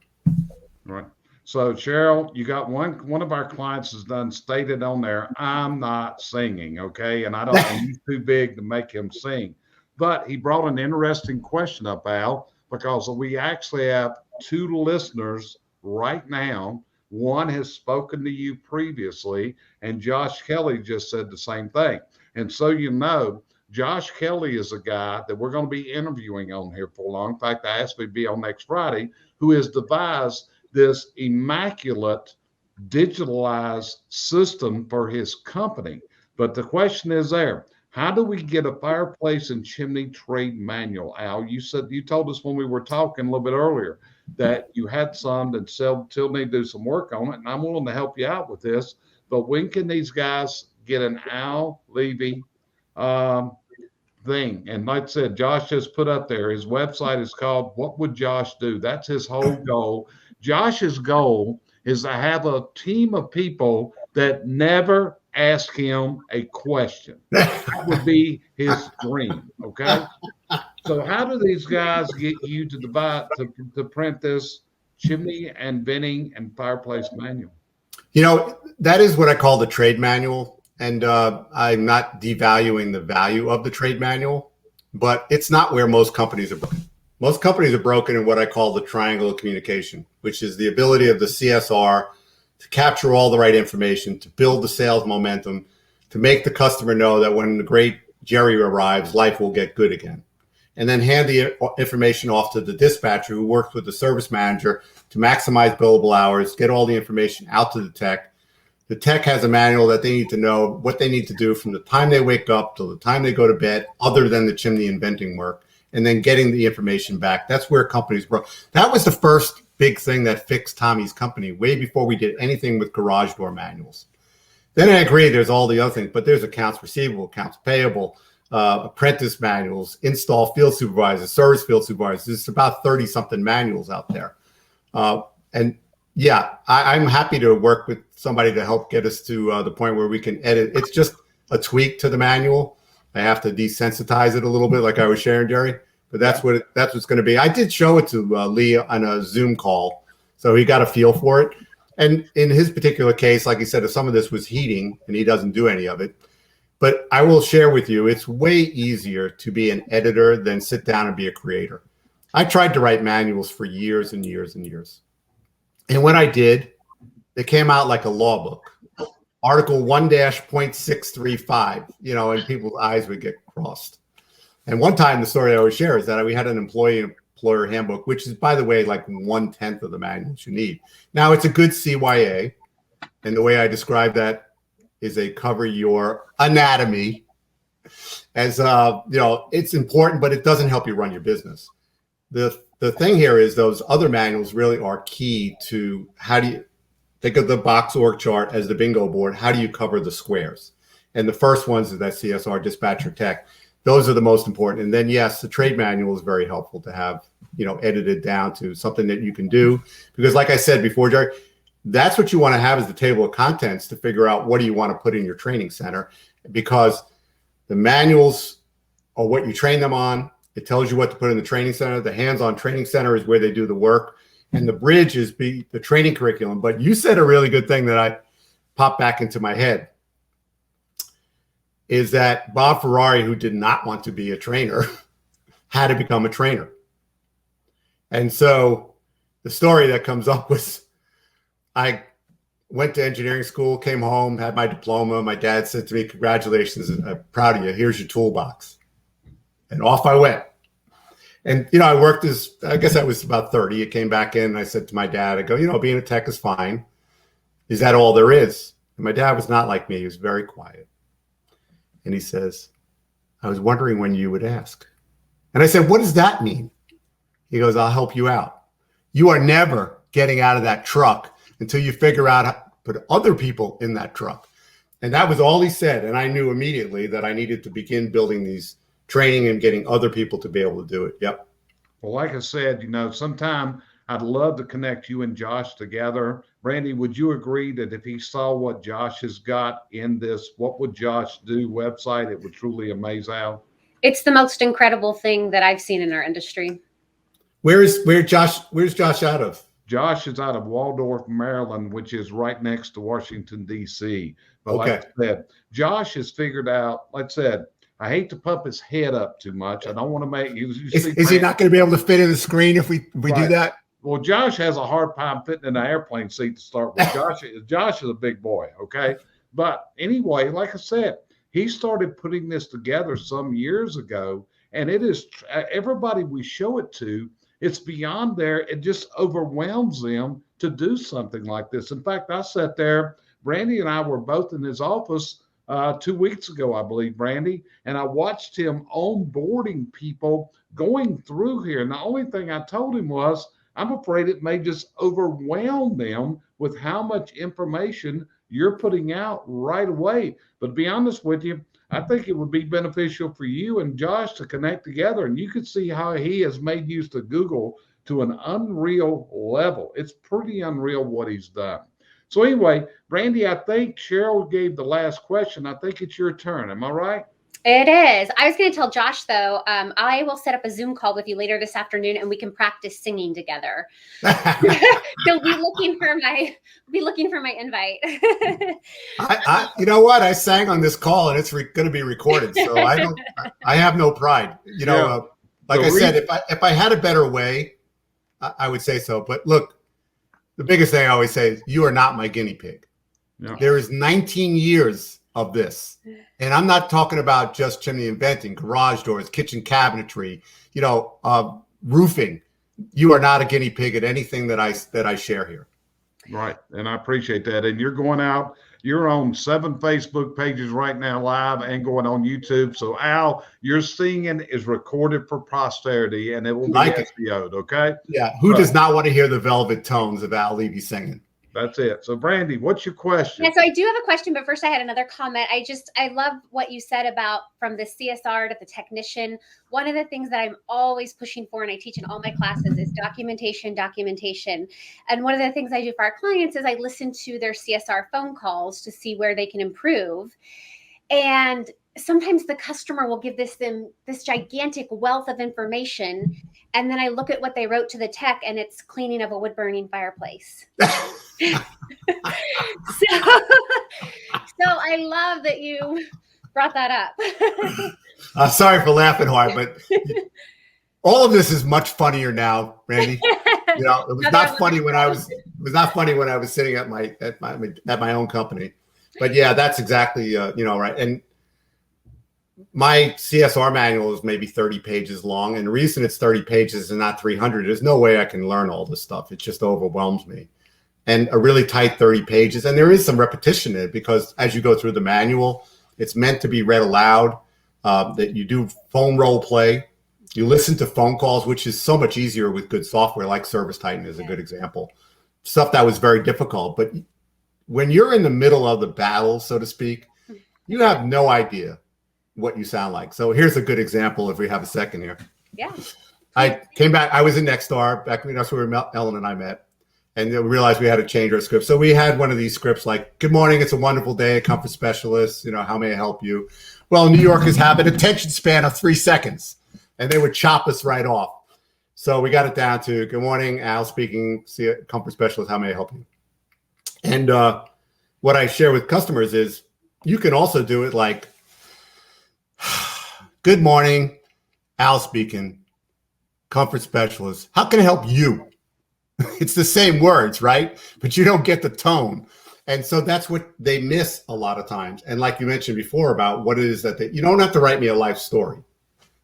Right. So Cheryl, you got one of our clients has done stated on there, I'm not singing, okay? And I don't know, he's too big to make him sing. But he brought an interesting question up, Al, because we actually have 2 listeners right now. One has spoken to you previously, and Josh Kelly just said the same thing. And so Josh Kelly is a guy that we're going to be interviewing on here for long. In fact, I asked him to be on next Friday, who has devised this immaculate digitalized system for his company. But the question is there, how do we get a fireplace and chimney trade manual? Al, you told us when we were talking a little bit earlier that you had some that still need to do some work on it, and I'm willing to help you out with this. But when can these guys get an Al Levy thing. And like I said, Josh just put up there, his website is called What Would Josh Do? That's his whole goal. Josh's goal is to have a team of people that never ask him a question. That would be his dream. Okay. So how do these guys get you to divide to print this chimney and venting and fireplace manual? That is what I call the trade manual. And I'm not devaluing the value of the trade manual, but it's not where most companies are broken. Most companies are broken in what I call the triangle of communication, which is the ability of the CSR to capture all the right information, to build the sales momentum, to make the customer know that when the great Jerry arrives, life will get good again. And then hand the information off to the dispatcher who works with the service manager to maximize billable hours, get all the information out to the tech. The tech has a manual that they need to know what they need to do from the time they wake up till the time they go to bed, other than the chimney and venting work, and then getting the information back. That's where companies broke. That was the first big thing that fixed Tommy's company way before we did anything with garage door manuals. Then I agree there's all the other things, but there's accounts receivable, accounts payable, apprentice manuals, install field supervisors, service field supervisors. There's about 30 something manuals out there. And yeah, I'm happy to work with somebody to help get us to the point where we can edit. It's just a tweak to the manual. I have to desensitize it a little bit, like I was sharing, Jerry. But that's what it's going to be. I did show it to Lee on a Zoom call, so he got a feel for it. And in his particular case, like he said, if some of this was heating, and he doesn't do any of it. But I will share with you, it's way easier to be an editor than sit down and be a creator. I tried to write manuals for years and years and years. And when I did, they came out like a law book. Article 1-.635, and people's eyes would get crossed. And one time, the story I always share is that we had an employer handbook, which is, by the way, like 1/10 of the manuals you need. Now, it's a good CYA. And the way I describe that is they cover your anatomy as, it's important, but it doesn't help you run your business. The thing here is those other manuals really are key to how do you think of the box org chart as the bingo board. How do you cover the squares? And the first ones is that CSR dispatcher tech. Those are the most important. And then, yes, the trade manual is very helpful to have, edited down to something that you can do. Because like I said before, Jerry, that's what you want to have is the table of contents to figure out what do you want to put in your training center, because the manuals are what you train them on. It tells you what to put in the training center. The hands-on training center is where they do the work. And the bridge is the training curriculum. But you said a really good thing that I popped back into my head, is that Bob Ferrari, who did not want to be a trainer, had to become a trainer. And so the story that comes up was I went to engineering school, came home, had my diploma. My dad said to me, "Congratulations, I'm proud of you. Here's your toolbox." And off I went. And, I worked I guess I was about 30. It came back in and I said to my dad, I go, being a tech is fine. Is that all there is? And my dad was not like me. He was very quiet. And he says, "I was wondering when you would ask." And I said, "What does that mean?" He goes, "I'll help you out. You are never getting out of that truck until you figure out how to put other people in that truck." And that was all he said. And I knew immediately that I needed to begin building these training and getting other people to be able to do it. Yep. Well, like I said, sometime I'd love to connect you and Josh together. Randy, would you agree that if he saw what Josh has got in this What Would Josh Do website, it would truly amaze Al? It's the most incredible thing that I've seen in our industry. Where's Josh out of? Josh is out of Waldorf, Maryland, which is right next to Washington, D.C. But Okay. like I said, Josh has figured out, like I said, I hate to pump his head up too much. I don't want to make you. Is he not going to be able to fit in the screen if we Right. do that? Well, Josh has a hard time fitting in an airplane seat to start with. Josh is a big boy, okay? But anyway, like I said, he started putting this together some years ago, and it is everybody we show it to, it's beyond there. It just overwhelms them to do something like this. In fact, I sat there, Brandy and I were both in his office 2 weeks ago, I believe, Brandy, and I watched him onboarding people going through here. And the only thing I told him was, I'm afraid it may just overwhelm them with how much information you're putting out right away. But to be honest with you, I think it would be beneficial for you and Josh to connect together, and you could see how he has made use of Google to an unreal level. It's pretty unreal what he's done. So anyway, Brandy, I think Cheryl gave the last question. I think it's your turn. Am I right? It is. I was going to tell Josh, though, I will set up a Zoom call with you later this afternoon, and we can practice singing together. He'll be looking for my invite. You know what? I sang on this call, and it's going to be recorded, so I have no pride. You know, like I said, if I had a better way, I would say so. But look, the biggest thing I always say is, you are not my guinea pig. Yeah. There is 19 years of this. And I'm not talking about just chimney and venting, garage doors, kitchen cabinetry, roofing. You are not a guinea pig at anything that I share here. Right. And I appreciate that. And you're going out, you're on 7 Facebook pages right now live and going on YouTube. So Al, your singing is recorded for posterity and it will be SEO'd, okay? Yeah. Who does not want to hear the velvet tones of Al Levy singing? That's it. So Brandy, what's your question? Yeah, so I do have a question, but first I had another comment. I love what you said about from the CSR to the technician. One of the things that I'm always pushing for, and I teach in all my classes, is documentation. And one of the things I do for our clients is I listen to their CSR phone calls to see where they can improve. And sometimes the customer will give this gigantic wealth of information, and then I look at what they wrote to the tech, and it's cleaning of a wood burning fireplace. So I love that you brought that up. Sorry for laughing hard, but all of this is much funnier now, Randy. It was not funny when I was. It was not funny when I was sitting at my own company. But yeah, that's exactly right. And my CSR manual is maybe 30 pages long, and the reason it's 30 pages and not 300, there's no way I can learn all this stuff. It just overwhelms me. And a really tight 30 pages, and there is some repetition in it because as you go through the manual, it's meant to be read aloud. That you do phone role play, you listen to phone calls, which is so much easier with good software, like ServiceTitan is a good example. Stuff that was very difficult, but when you're in the middle of the battle, so to speak, you have no idea what you sound like. So here's a good example if we have a second here. Yeah. I came back. I was in Nexstar back when that's where Ellen and I met. And then we realized we had to change our script. So we had one of these scripts like, good morning, it's a wonderful day, a comfort specialist. How may I help you? Well, New Yorkers have an attention span of 3 seconds. And they would chop us right off. So we got it down to, good morning, Al speaking, comfort specialist, how may I help you? And what I share with customers is you can also do it like, good morning, Al speaking, comfort specialist. How can I help you? It's the same words, right? But you don't get the tone. And so that's what they miss a lot of times. And like you mentioned before about what it is that you don't have to write me a life story,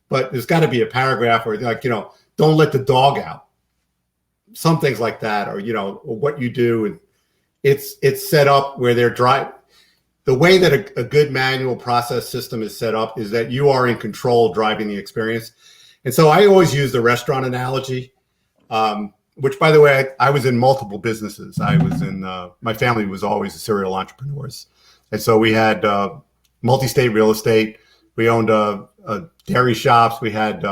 but there's got to be a paragraph or like, don't let the dog out. Some things like that, or, what you do. And it's set up where they're dry. The way that a good manual process system is set up is that you are in control driving the experience. And so I always use the restaurant analogy, which, by the way, I was in multiple businesses. I was in, my family was always serial entrepreneurs. And so we had multi-state real estate. We owned dairy shops. We had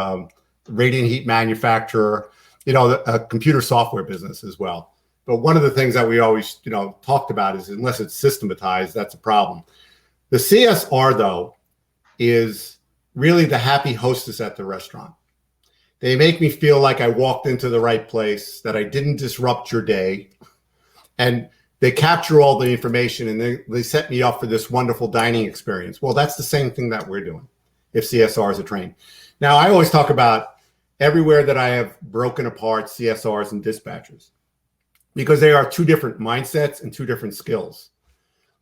radiant heat manufacturer, a computer software business as well. But one of the things that we always, talked about is unless it's systematized, that's a problem. The CSR, though, is really the happy hostess at the restaurant. They make me feel like I walked into the right place, that I didn't disrupt your day. And they capture all the information and they set me up for this wonderful dining experience. Well, that's the same thing that we're doing if CSRs are trained. Now, I always talk about everywhere that I have broken apart CSRs and dispatchers, because they are 2 different mindsets and 2 different skills.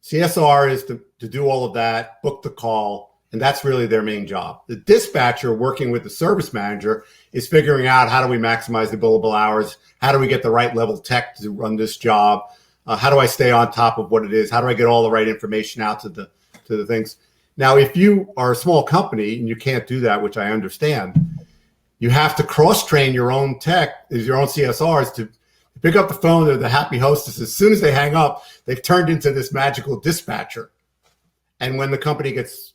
CSR is to do all of that, book the call, and that's really their main job. The dispatcher working with the service manager is figuring out how do we maximize the billable hours? How do we get the right level tech to run this job? How do I stay on top of what it is? How do I get all the right information out to the things? Now, if you are a small company and you can't do that, which I understand, you have to cross-train your own tech, your own CSRs to pick up the phone. They're the happy hostess. As soon as they hang up, they've turned into this magical dispatcher. And when the company gets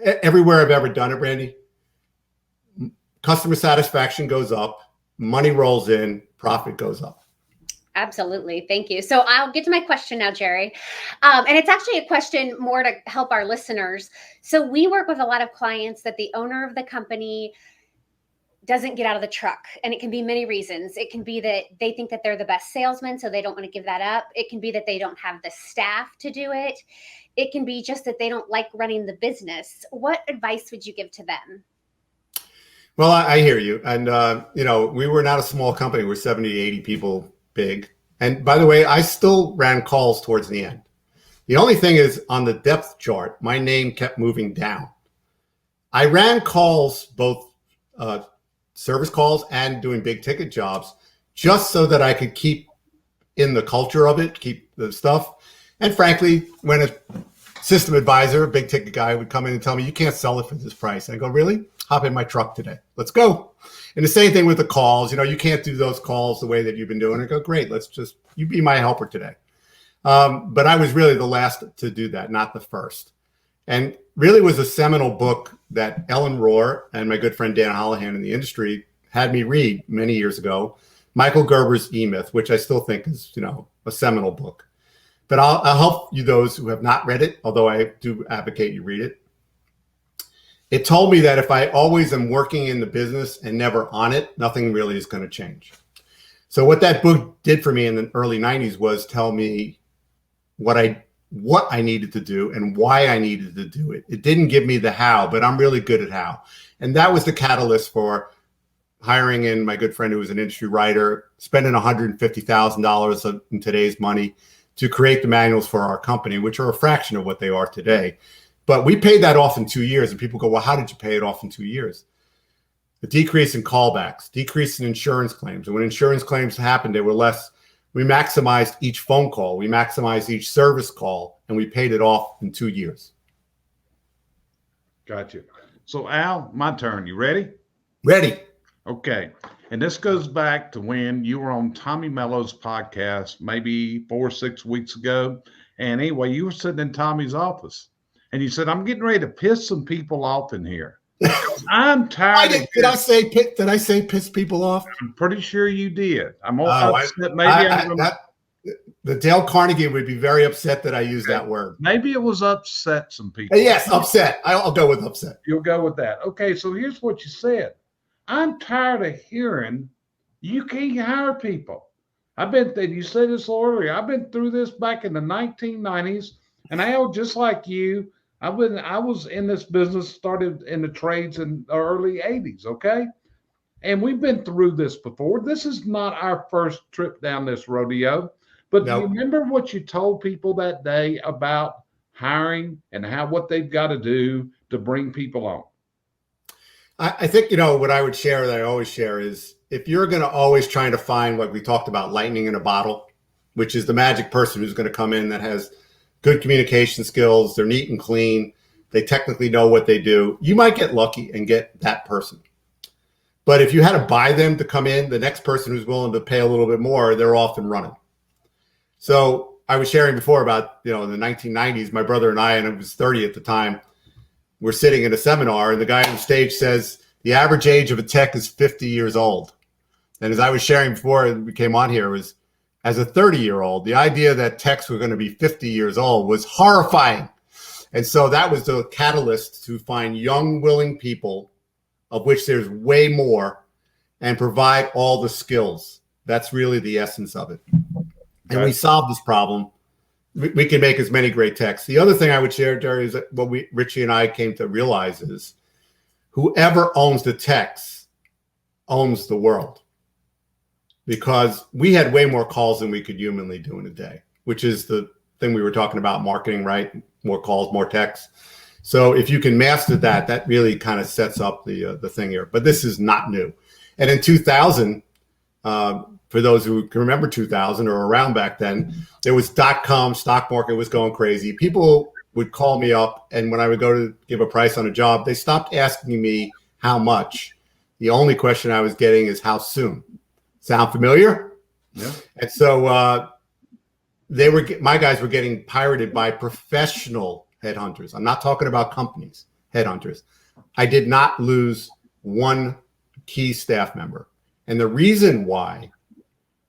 everywhere I've ever done it, Randy, customer satisfaction goes up, money rolls in, profit goes up. Absolutely. Thank you. So I'll get to my question now, Jerry. And it's actually a question more to help our listeners. So we work with a lot of clients that the owner of the company doesn't get out of the truck. And it can be many reasons. It can be that they think that they're the best salesman, so they don't want to give that up. It can be that they don't have the staff to do it. It can be just that they don't like running the business. What advice would you give to them? Well, I hear you. And, we were not a small company. We're 70, 80 people big. And by the way, I still ran calls towards the end. The only thing is on the depth chart, my name kept moving down. I ran calls, both service calls and doing big ticket jobs, just so that I could keep in the culture of it, keep the stuff. And frankly, when a system advisor, a big ticket guy, would come in and tell me, you can't sell it for this price. I go, really? Hop in my truck today. Let's go. And the same thing with the calls. You can't do those calls the way that you've been doing. I go, great. You be my helper today. But I was really the last to do that, not the first. And really was a seminal book that Ellen Rohr and my good friend Dan Holohan in the industry had me read many years ago, Michael Gerber's E-Myth, which I still think is, a seminal book. But I'll help you those who have not read it, although I do advocate you read it. It told me that if I always am working in the business and never on it, nothing really is going to change. So what that book did for me in the early 90s was tell me what I needed to do and why I needed to do it. It didn't give me the how, but I'm really good at how. And that was the catalyst for hiring in my good friend who was an industry writer, spending $150,000 in today's money to create the manuals for our company, which are a fraction of what they are today. But we paid that off in 2 years. And people go, well, how did you pay it off in 2 years? The decrease in callbacks, decrease in insurance claims. And when insurance claims happened, they were less. We maximized each phone call. We maximized each service call, and we paid it off in 2 years. Gotcha. So Al, my turn. You ready? Ready. Okay. And this goes back to when you were on Tommy Mello's podcast, maybe 4 or 6 weeks ago. And anyway, you were sitting in Tommy's office and you said, I'm getting ready to piss some people off in here. I'm tired. Did I say piss people off? I'm pretty sure you did. I'm all upset. The Dale Carnegie would be very upset that I used that word. Maybe it was upset some people. Yes, upset. I'll go with upset. You'll go with that. Okay, so here's what you said. I'm tired of hearing you can't hire people. You said this earlier. I've been through this back in the 1990s, and Al, just like you, I was in this business, started in the trades in the early 80s, okay? And we've been through this before. This is not our first trip down this rodeo. But Do you remember what you told people that day about hiring and what they've got to do to bring people on? I think, what I would share that I always share is if you're going to always trying to find what we talked about, lightning in a bottle, which is the magic person who's going to come in that has good communication skills, they're neat and clean, they technically know what they do, you might get lucky and get that person. But if you had to buy them to come in, the next person who's willing to pay a little bit more, they're off and running. So I was sharing before about, in the 1990s, my brother and I, and I was 30 at the time, we're sitting in a seminar and the guy on stage says, the average age of a tech is 50 years old. And as I was sharing before we came on here, was as a 30-year-old, the idea that techs were going to be 50 years old was horrifying. And so that was the catalyst to find young, willing people, of which there's way more, and provide all the skills. That's really the essence of it. And we solved this problem. We can make as many great techs. The other thing I would share, Jerry, is that what Richie and I came to realize is whoever owns the techs owns the world. Because we had way more calls than we could humanly do in a day, which is the thing we were talking about, marketing, right? More calls, more texts. So if you can master that, that really kind of sets up the thing here. But this is not new. And in 2000, for those who can remember 2000 or around back then, there was .com, stock market was going crazy. People would call me up, and when I would go to give a price on a job, they stopped asking me how much. The only question I was getting is how soon. Sound familiar? Yeah. And so my guys were getting pirated by professional headhunters. I'm not talking about companies, headhunters. I did not lose one key staff member. And the reason why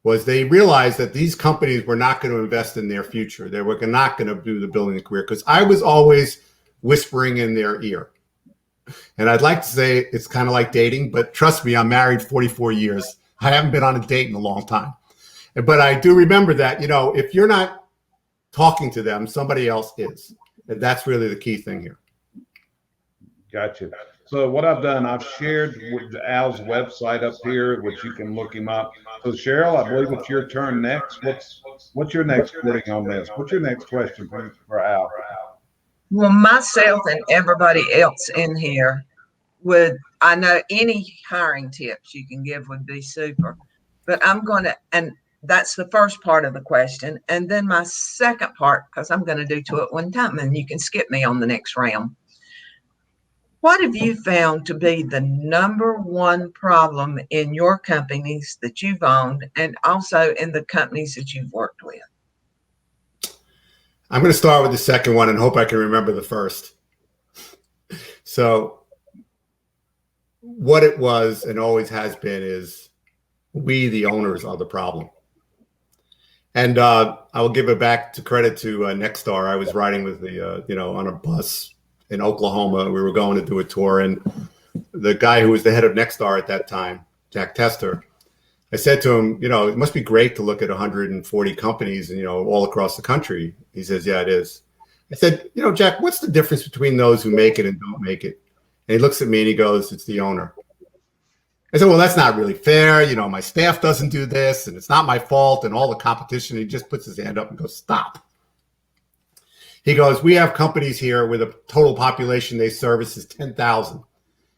was they realized that these companies were not going to invest in their future. They were not going to do the building a career, because I was always whispering in their ear. And I'd like to say it's kind of like dating, but trust me, I'm married 44 years. I haven't been on a date in a long time. But I do remember that, if you're not talking to them, somebody else is. And that's really the key thing here. Gotcha. So what I've done, I've shared with Al's website up here, which you can look him up. So Cheryl, I believe it's your turn next. What's your next wording on this? What's your next question for Al? Well, myself and everybody else in here I know any hiring tips you can give would be super, but and that's the first part of the question. And then my second part, because I'm going to do two at one time, and you can skip me on the next round. What have you found to be the number one problem in your companies that you've owned, and also in the companies that you've worked with? I'm going to start with the second one and hope I can remember the first. So what it was and always has been is we, the owners, are the problem. And I will give it back to credit to Nexstar. I was riding with on a bus in Oklahoma. We were going to do a tour, and the guy who was the head of Nexstar at that time, Jack Tester, I said to him, it must be great to look at 140 companies, all across the country. He says, yeah, it is. I said, Jack, what's the difference between those who make it and don't make it? And he looks at me and he goes, it's the owner. I said, well, that's not really fair. My staff doesn't do this, and it's not my fault, and all the competition. He just puts his hand up and goes, stop. He goes, we have companies here with a total population they service is 10,000,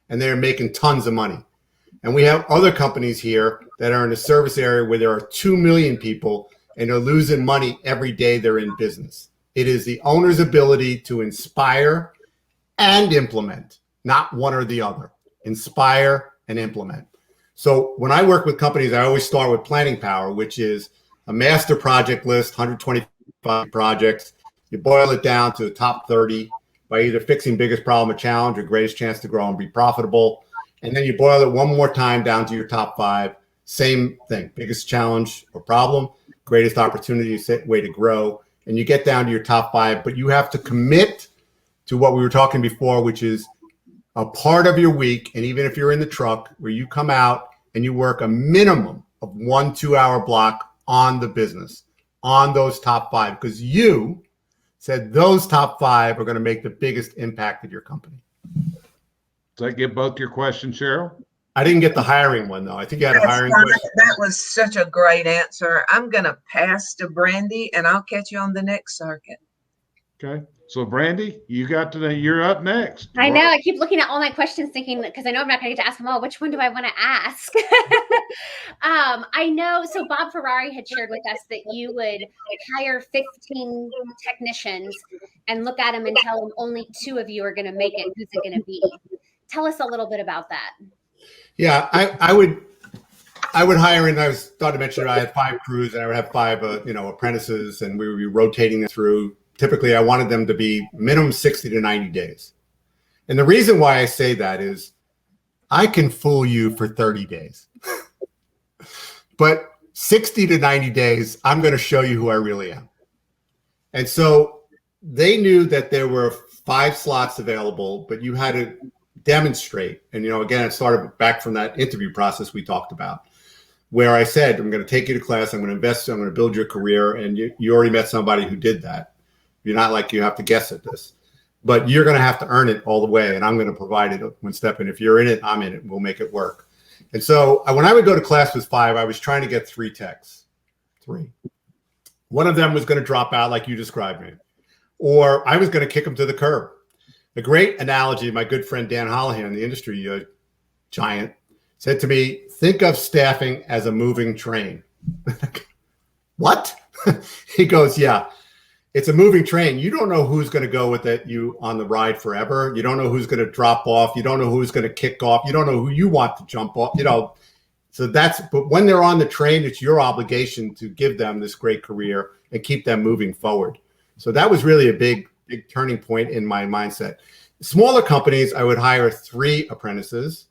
and they're making tons of money. And we have other companies here that are in a service area where there are 2 million people, and they're losing money every day they're in business. It is the owner's ability to inspire and implement, not one or the other. Inspire and implement. So when I work with companies, I always start with planning power, which is a master project list, 125 projects. You boil it down to the top 30 by either fixing biggest problem or challenge or greatest chance to grow and be profitable. And then you boil it one more time down to your top 5. Same thing, biggest challenge or problem, greatest opportunity, way to grow. And you get down to your top 5, but you have to commit to what we were talking before, which is a part of your week. And even if you're in the truck, where you come out and you work a minimum of 1-2 hour block on the business, on those top 5, because you said those top 5 are going to make the biggest impact of your company. Does that get both your questions, Cheryl? I didn't get the hiring one, though. I think you had a hiring question. That was such a great answer. I'm going to pass to Brandy, and I'll catch you on the next circuit. Okay. So, Brandy, you're up next. I know. I keep looking at all my questions thinking, because I know I'm not going to get to ask them all, which one do I want to ask? I know. So Bob Ferrari had shared with us that you would hire 15 technicians and look at them and tell them only 2 of you are going to make it. Who's it going to be? Tell us a little bit about that. Yeah, I would hire, and I was starting to mention I had 5 crews, and I would have 5 apprentices, and we would be rotating them through. Typically, I wanted them to be minimum 60 to 90 days. And the reason why I say that is I can fool you for 30 days. But 60 to 90 days, I'm going to show you who I really am. And so they knew that there were 5 slots available, but you had to demonstrate. And, again, it started back from that interview process we talked about, where I said, I'm going to take you to class, I'm going to invest, I'm going to build your career. And you already met somebody who did that. You're not like you have to guess at this, but you're going to have to earn it all the way. And I'm going to provide it one step. And if you're in it, I'm in it. We'll make it work. And so when I would go to class with 5, I was trying to get 3 techs. 3. One of them was going to drop out like you described me, or I was going to kick them to the curb. A great analogy, my good friend Dan Holohan, the industry giant, said to me, think of staffing as a moving train. What? He goes, yeah. It's a moving train. You don't know who's going to go with you on the ride forever. You don't know who's going to drop off. You don't know who's going to kick off. You don't know who you want to jump off. So but when they're on the train, it's your obligation to give them this great career and keep them moving forward. So that was really a big turning point in my mindset. Smaller companies, I would hire 3 apprentices,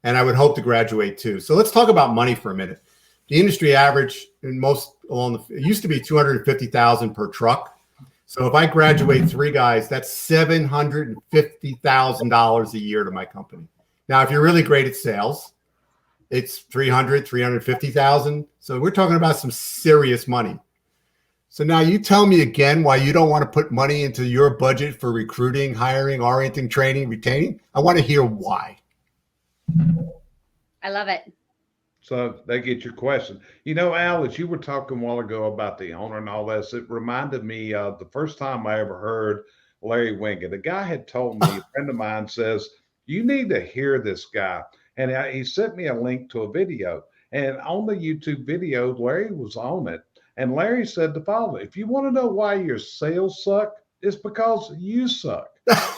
and I would hope to graduate 2. So let's talk about money for a minute. The industry average in most it used to be $250,000 per truck. So if I graduate 3 guys, that's $750,000 a year to my company. Now, if you're really great at sales, it's 350,000. So we're talking about some serious money. So now you tell me again why you don't want to put money into your budget for recruiting, hiring, orienting, training, retaining. I want to hear why. I love it. So they get your question. You know, Al, as you were talking a while ago about the owner and all this, it reminded me of the first time I ever heard Larry Winget. A guy had told me, a friend of mine says, you need to hear this guy. And he sent me a link to a video. And on the YouTube video, Larry was on it. And Larry said the following: if you want to know why your sales suck, it's because you suck.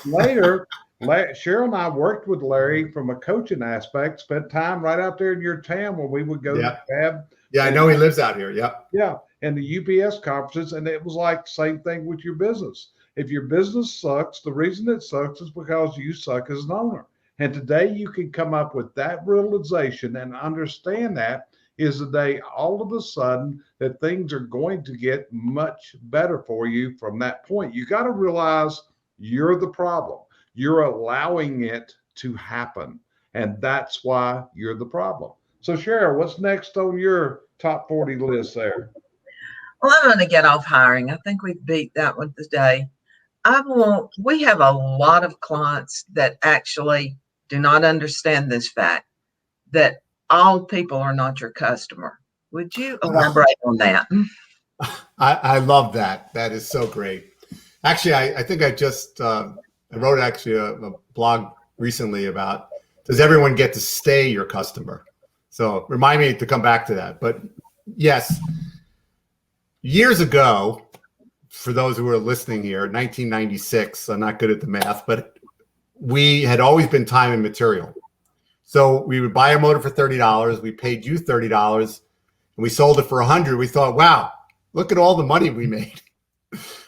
Later, Cheryl and I worked with Larry from a coaching aspect, spent time right out there in your town where we would go to Fab. Yeah, I know he lives out here. Yep. Yeah. And the UPS conferences. And it was like the same thing with your business. If your business sucks, the reason it sucks is because you suck as an owner. And today you can come up with that realization and understand that is the day all of a sudden that things are going to get much better for you from that point. You got to realize you're the problem. You're allowing it to happen. And that's why you're the problem. So Cheryl, what's next on your top 40 list there? Well, I'm going to get off hiring. I think we've beat that one today. We have a lot of clients that actually do not understand this fact that all people are not your customer. Would you elaborate on that? I love that. That is so great. Actually, I think I just I wrote actually a blog recently about, does everyone get to stay your customer? So remind me to come back to that. But yes, years ago, for those who are listening here, 1996, I'm not good at the math, but we had always been time and material. So we would buy a motor for $30. We paid you $30 and we sold it for $100. We thought, wow, look at all the money we made.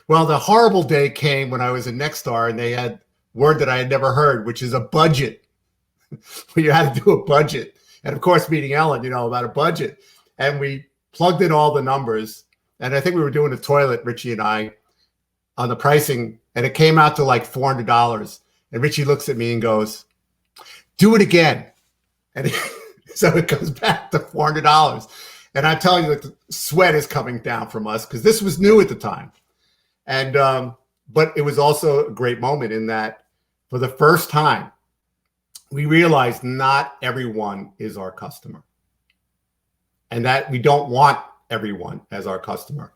Well, the horrible day came when I was at Nexstar and they had word that I had never heard, which is a budget. You had to do a budget. And of course, meeting Ellen, about a budget. And we plugged in all the numbers. And I think we were doing a toilet, Richie and I, on the pricing. And it came out to like $400. And Richie looks at me and goes, do it again. And so it goes back to $400. And I tell you that the sweat is coming down from us because this was new at the time. And, but it was also a great moment in that for the first time, we realized not everyone is our customer and that we don't want everyone as our customer.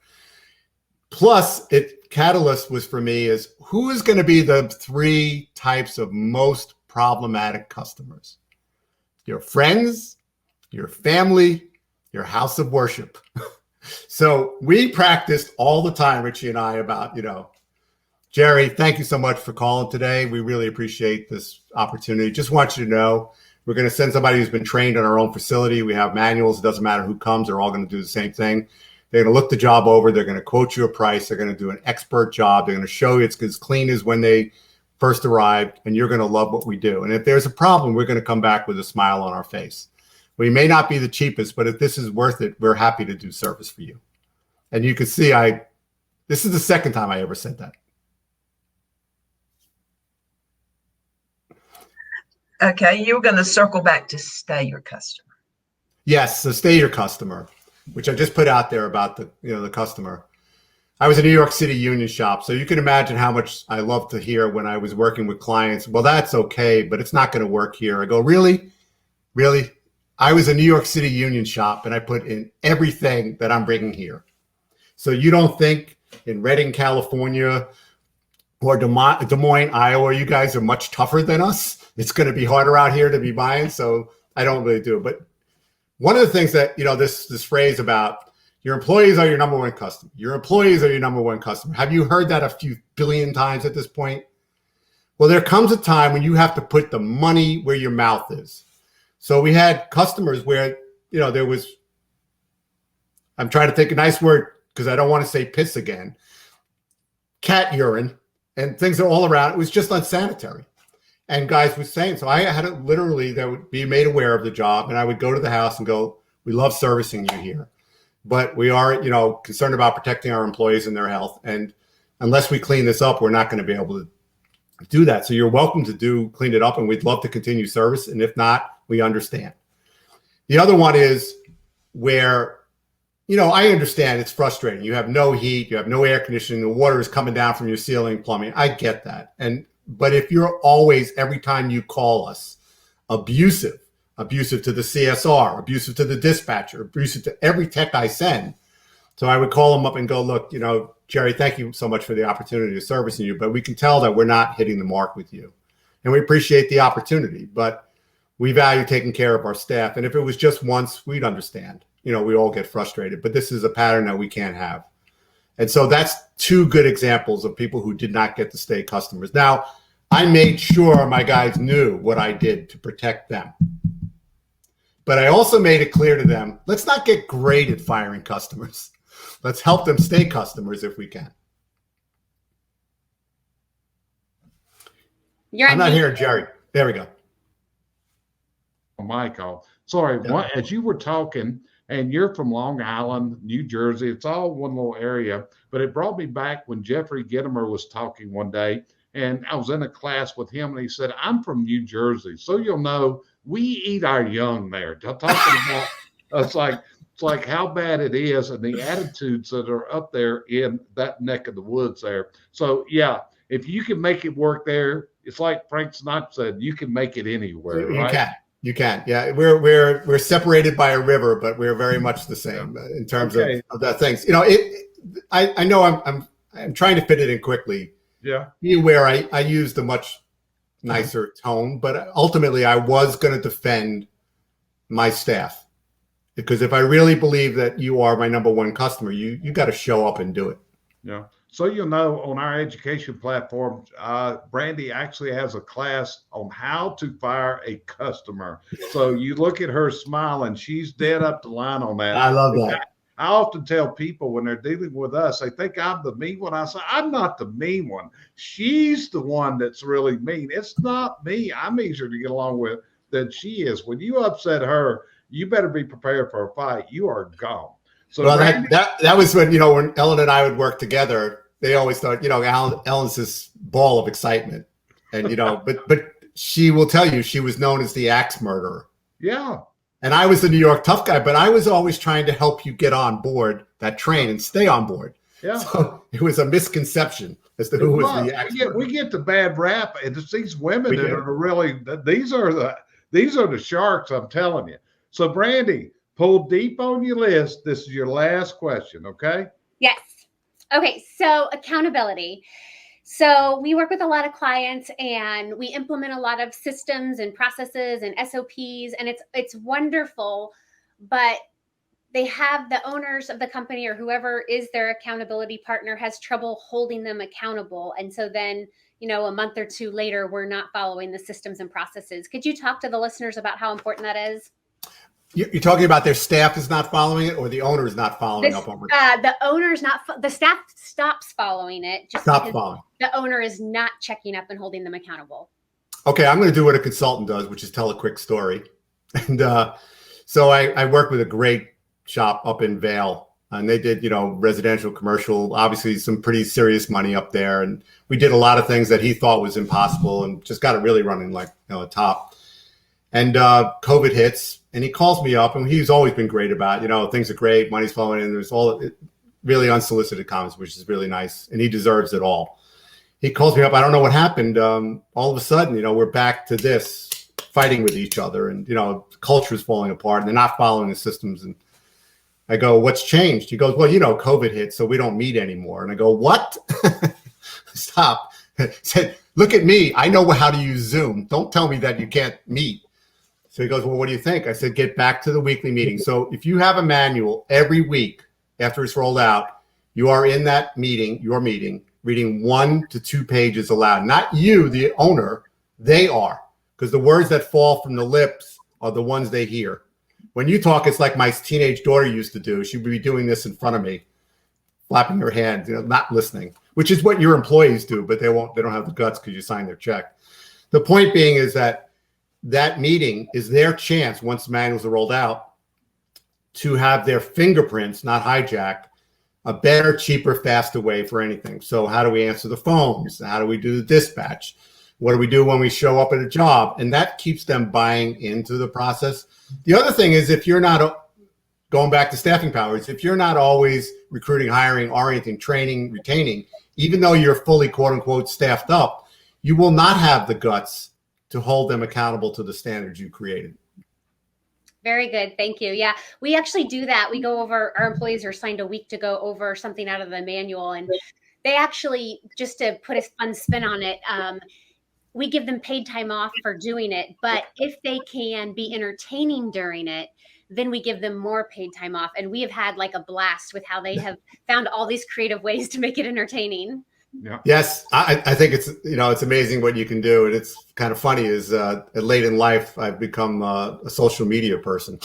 Plus, catalyst was for me is who is going to be the 3 types of most problematic customers? Your friends, your family, your house of worship. So we practiced all the time, Richie and I, about, Jerry, thank you so much for calling today. We really appreciate this opportunity. Just want you to know, we're going to send somebody who's been trained in our own facility. We have manuals. It doesn't matter who comes. They're all going to do the same thing. They're going to look the job over. They're going to quote you a price. They're going to do an expert job. They're going to show you it's as clean as when they first arrived, and you're going to love what we do. And if there's a problem, we're going to come back with a smile on our face. We may not be the cheapest, but if this is worth it, we're happy to do service for you. And you can see this is the second time I ever said that. Okay, you were going to circle back to stay your customer. Yes, so stay your customer, which I just put out there about the customer. I was a New York City union shop, so you can imagine how much I love to hear when I was working with clients. Well, that's okay, but it's not going to work here. I go, really? Really? I was a New York City union shop, and I put in everything that I'm bringing here. So you don't think in Redding, California, or Des Moines, Iowa, you guys are much tougher than us. It's going to be harder out here to be buying, so I don't really do it. But one of the things that, this phrase about your employees are your number one customer. Your employees are your number one customer. Have you heard that a few billion times at this point? Well, there comes a time when you have to put the money where your mouth is. So we had customers where, there was, I'm trying to think a nice word because I don't want to say piss again, cat urine and things are all around. It was just unsanitary. And guys were saying, so I had it literally, that would be made aware of the job. And I would go to the house and go, we love servicing you here, but we are, concerned about protecting our employees and their health. And unless we clean this up, we're not going to be able to do that. So you're welcome to clean it up, and we'd love to continue service. And if not, we understand. The other one is where, I understand it's frustrating. You have no heat, you have no air conditioning, the water is coming down from your ceiling plumbing. I get that. But if you're always, every time you call us, abusive to the CSR, abusive to the dispatcher, abusive to every tech I send. So I would call them up and go, look, Jerry, thank you so much for the opportunity of servicing you, but we can tell that we're not hitting the mark with you. And we appreciate the opportunity, but we value taking care of our staff. And if it was just once, we'd understand. We all get frustrated, but this is a pattern that we can't have. And so that's two good examples of people who did not get to stay customers. Now, I made sure my guys knew what I did to protect them. But I also made it clear to them, let's not get great at firing customers. Let's help them stay customers if we can. I'm not hearing Jerry. There we go. Michael, sorry, Yeah. as you were talking, and you're from Long Island, New Jersey, it's all one little area, but it brought me back when Jeffrey Gitomer was talking one day, and I was in a class with him, and he said, I'm from New Jersey, so you'll know we eat our young there. Talking about, it's like how bad it is, and the attitudes that are up there in that neck of the woods there. So yeah, if you can make it work there, it's like Frank Sinatra said, you can make it anywhere, right? You can. Yeah, we're separated by a river, but we're very much the same in terms of the things. I know I'm trying to fit it in quickly. Yeah. Be aware I used a much nicer tone, but ultimately I was going to defend my staff, because if I really believe that you are my number one customer, you got to show up and do it. Yeah. So you'll know on our education platform, Brandy actually has a class on how to fire a customer. So you look at her smiling, she's dead up the line on that. I love that. I often tell people when they're dealing with us, they think I'm the mean one. I say, I'm not the mean one. She's the one that's really mean. It's not me. I'm easier to get along with than she is. When you upset her, you better be prepared for a fight. You are gone. So well, that was when, when Ellen and I would work together, they always thought, Ellen's this ball of excitement. And, but she will tell you she was known as the axe murderer. Yeah. And I was the New York tough guy, but I was always trying to help you get on board that train and stay on board. Yeah. So it was a misconception as to who was the axe murderer. We get the bad rap, and it's these women that are really, these are the sharks, I'm telling you. So Brandy, pull deep on your list. This is your last question, okay? Yes. Okay, so accountability. So we work with a lot of clients, and we implement a lot of systems and processes and SOPs, and it's wonderful, but they have the owners of the company or whoever is their accountability partner has trouble holding them accountable. And so then, a month or two later, we're not following the systems and processes. Could you talk to the listeners about how important that is? You're talking about their staff is not following it, or the owner is not following up on it? The owner's not, the staff stops following it. Following. The owner is not checking up and holding them accountable. Okay, I'm going to do what a consultant does, which is tell a quick story. And so I work with a great shop up in Vail, and they did, residential, commercial, obviously some pretty serious money up there. And we did a lot of things that he thought was impossible and just got it really running like, a top. And COVID hits, and he calls me up, and he's always been great about, things are great, money's flowing in. There's all really unsolicited comments, which is really nice, and he deserves it all. He calls me up. I don't know what happened. All of a sudden, we're back to this, fighting with each other, and, culture is falling apart, and they're not following the systems. And I go, what's changed? He goes, well, COVID hit, so we don't meet anymore. And I go, what? Stop. He said, look at me. I know how to use Zoom. Don't tell me that you can't meet. So he goes, well, what do you think? I said, get back to the weekly meeting. So if you have a manual every week after it's rolled out, you are in that meeting, your meeting, reading 1 to 2 pages aloud. Not you, the owner, they are. Because the words that fall from the lips are the ones they hear. When you talk, it's like my teenage daughter used to do. She would be doing this in front of me, flapping her hands, not listening. which is what your employees do, but they don't have the guts because you signed their check. The point being is that meeting is their chance, once the manuals are rolled out, to have their fingerprints not hijacked, a better, cheaper, faster way for anything. So how do we answer the phones? How do we do the dispatch? What do we do when we show up at a job? And that keeps them buying into the process. The other thing is, if you're not, going back to staffing powers, if you're not always recruiting, hiring, orienting, training, retaining, even though you're fully, quote unquote, staffed up, you will not have the guts to hold them accountable to the standards you created. Very good. Thank you. Yeah, we actually do that. We go over, our employees are assigned a week to go over something out of the manual. And they actually, just to put a fun spin on it, we give them paid time off for doing it. But if they can be entertaining during it, then we give them more paid time off. And we have had like a blast with how they have found all these creative ways to make it entertaining. Yeah. Yes, I think it's amazing what you can do, and it's kind of funny. Is late in life I've become a social media person,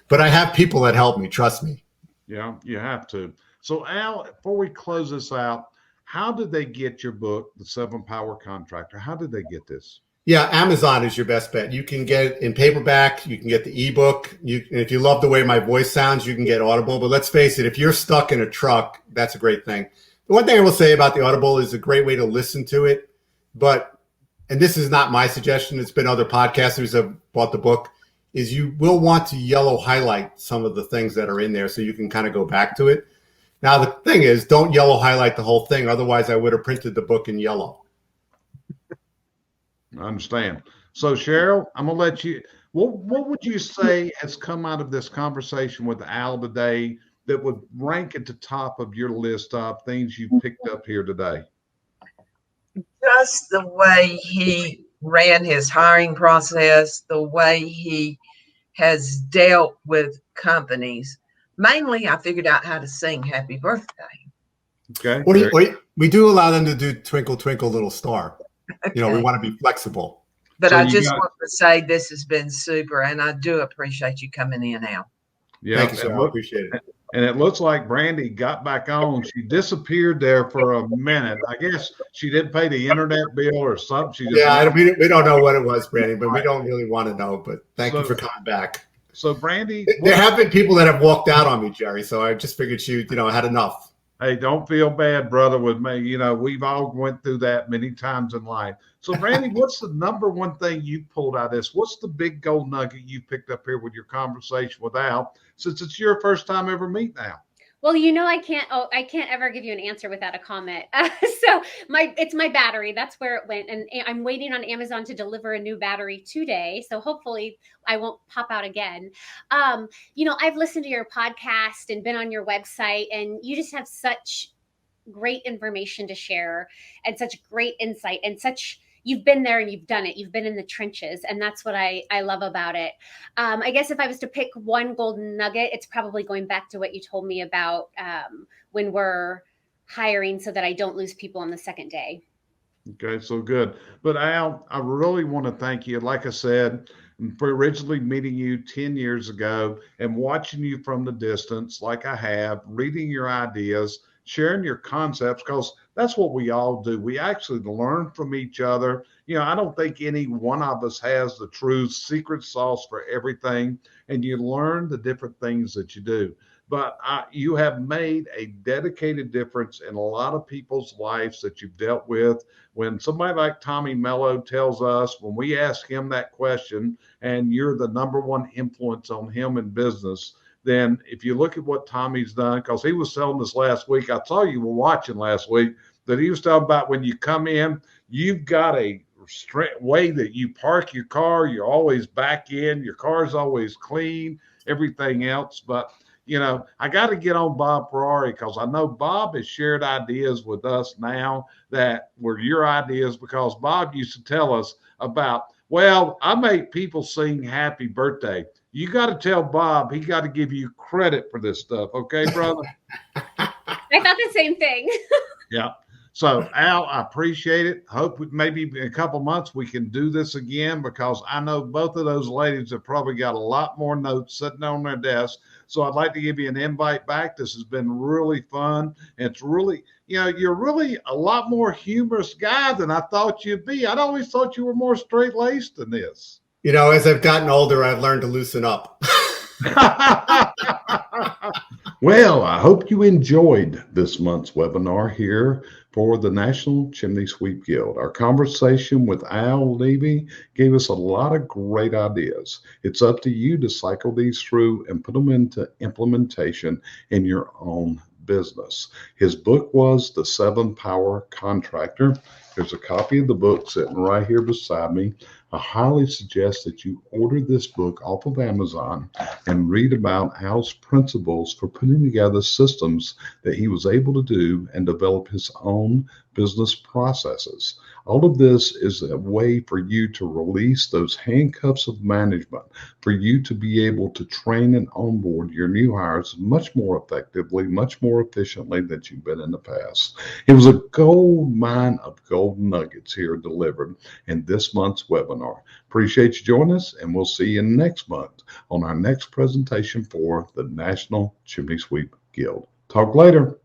but I have people that help me. Trust me. Yeah, you have to. So Al, before we close this out, how did they get your book, The 7-Power Contractor? How did they get this? Yeah, Amazon is your best bet. You can get it in paperback. You can get the ebook. And if you love the way my voice sounds, you can get Audible. But let's face it, if you're stuck in a truck, that's a great thing. The one thing I will say about the Audible is a great way to listen to it. And this is not my suggestion, it's been other podcasters that have bought the book, is you will want to yellow highlight some of the things that are in there so you can kind of go back to it. Now, the thing is, don't yellow highlight the whole thing. Otherwise, I would have printed the book in yellow. I understand. So Cheryl, I'm going to let you, what would you say has come out of this conversation with Al today that would rank at the top of your list of things you picked up here today? Just the way he ran his hiring process, the way he has dealt with companies. Mainly, I figured out how to sing Happy Birthday. Okay. We do allow them to do Twinkle, Twinkle, Little Star. We want to be flexible. But So I you just got- want to say this has been super, and I do appreciate you coming in, Al. Yeah. Thank you, sir. I appreciate it. And it looks like Brandy got back on. She disappeared there for a minute. I guess she didn't pay the internet bill or something. She just We don't know what it was, Brandy, but we don't really want to know. But thank you for coming back. So Brandy, There have been people that have walked out on me, Jerry. So I just figured she, had enough. hey, don't feel bad, brother, with me. We've all went through that many times in life. So Brandy, what's the number one thing you pulled out of this? What's the big gold nugget you picked up here with your conversation with Al, since it's your first time ever meeting Al? Well, I can't ever give you an answer without a comment. So it's my battery. That's where it went. And I'm waiting on Amazon to deliver a new battery today. So hopefully I won't pop out again. I've listened to your podcast and been on your website, and you just have such great information to share and such great insight and you've been there and you've done it. You've been in the trenches. And that's what I love about it. I guess if I was to pick one golden nugget, it's probably going back to what you told me about when we're hiring so that I don't lose people on the second day. Okay, so good. But Al, I really want to thank you. Like I said, for originally meeting you 10 years ago and watching you from the distance, like I have, reading your ideas, sharing your concepts, because that's what we all do. We actually learn from each other. I don't think any one of us has the true secret sauce for everything, and you learn the different things that you do. But you have made a dedicated difference in a lot of people's lives that you've dealt with. When somebody like Tommy Mello tells us, when we ask him that question, and you're the number one influence on him in business, then if you look at what Tommy's done, because he was telling us last week, I saw you were watching last week, that he was talking about when you come in, you've got a way that you park your car, you're always back in, your car's always clean, everything else. But, I got to get on Bob Ferrari, because I know Bob has shared ideas with us now that were your ideas, because Bob used to tell us about, well, I make people sing happy birthday. You got to tell Bob he got to give you credit for this stuff. Okay, brother? I thought the same thing. Yeah. So, Al, I appreciate it. Hope maybe in a couple months we can do this again, because I know both of those ladies have probably got a lot more notes sitting on their desk. So I'd like to give you an invite back. This has been really fun. It's really, you're really a lot more humorous guy than I thought you'd be. I'd always thought you were more straight-laced than this. As I've gotten older, I've learned to loosen up. Well, I hope you enjoyed this month's webinar here for the National Chimney Sweep Guild. Our conversation with Al Levy gave us a lot of great ideas. It's up to you to cycle these through and put them into implementation in your own business. His book was The 7-Power Contractor. There's a copy of the book sitting right here beside me. I highly suggest that you order this book off of Amazon and read about Al's principles for putting together systems that he was able to do and develop his own business processes. All of this is a way for you to release those handcuffs of management, for you to be able to train and onboard your new hires much more effectively, much more efficiently than you've been in the past. It was a gold mine of golden nuggets here delivered in this month's webinar. Appreciate you joining us, and we'll see you next month on our next presentation for the National Chimney Sweep Guild. Talk later.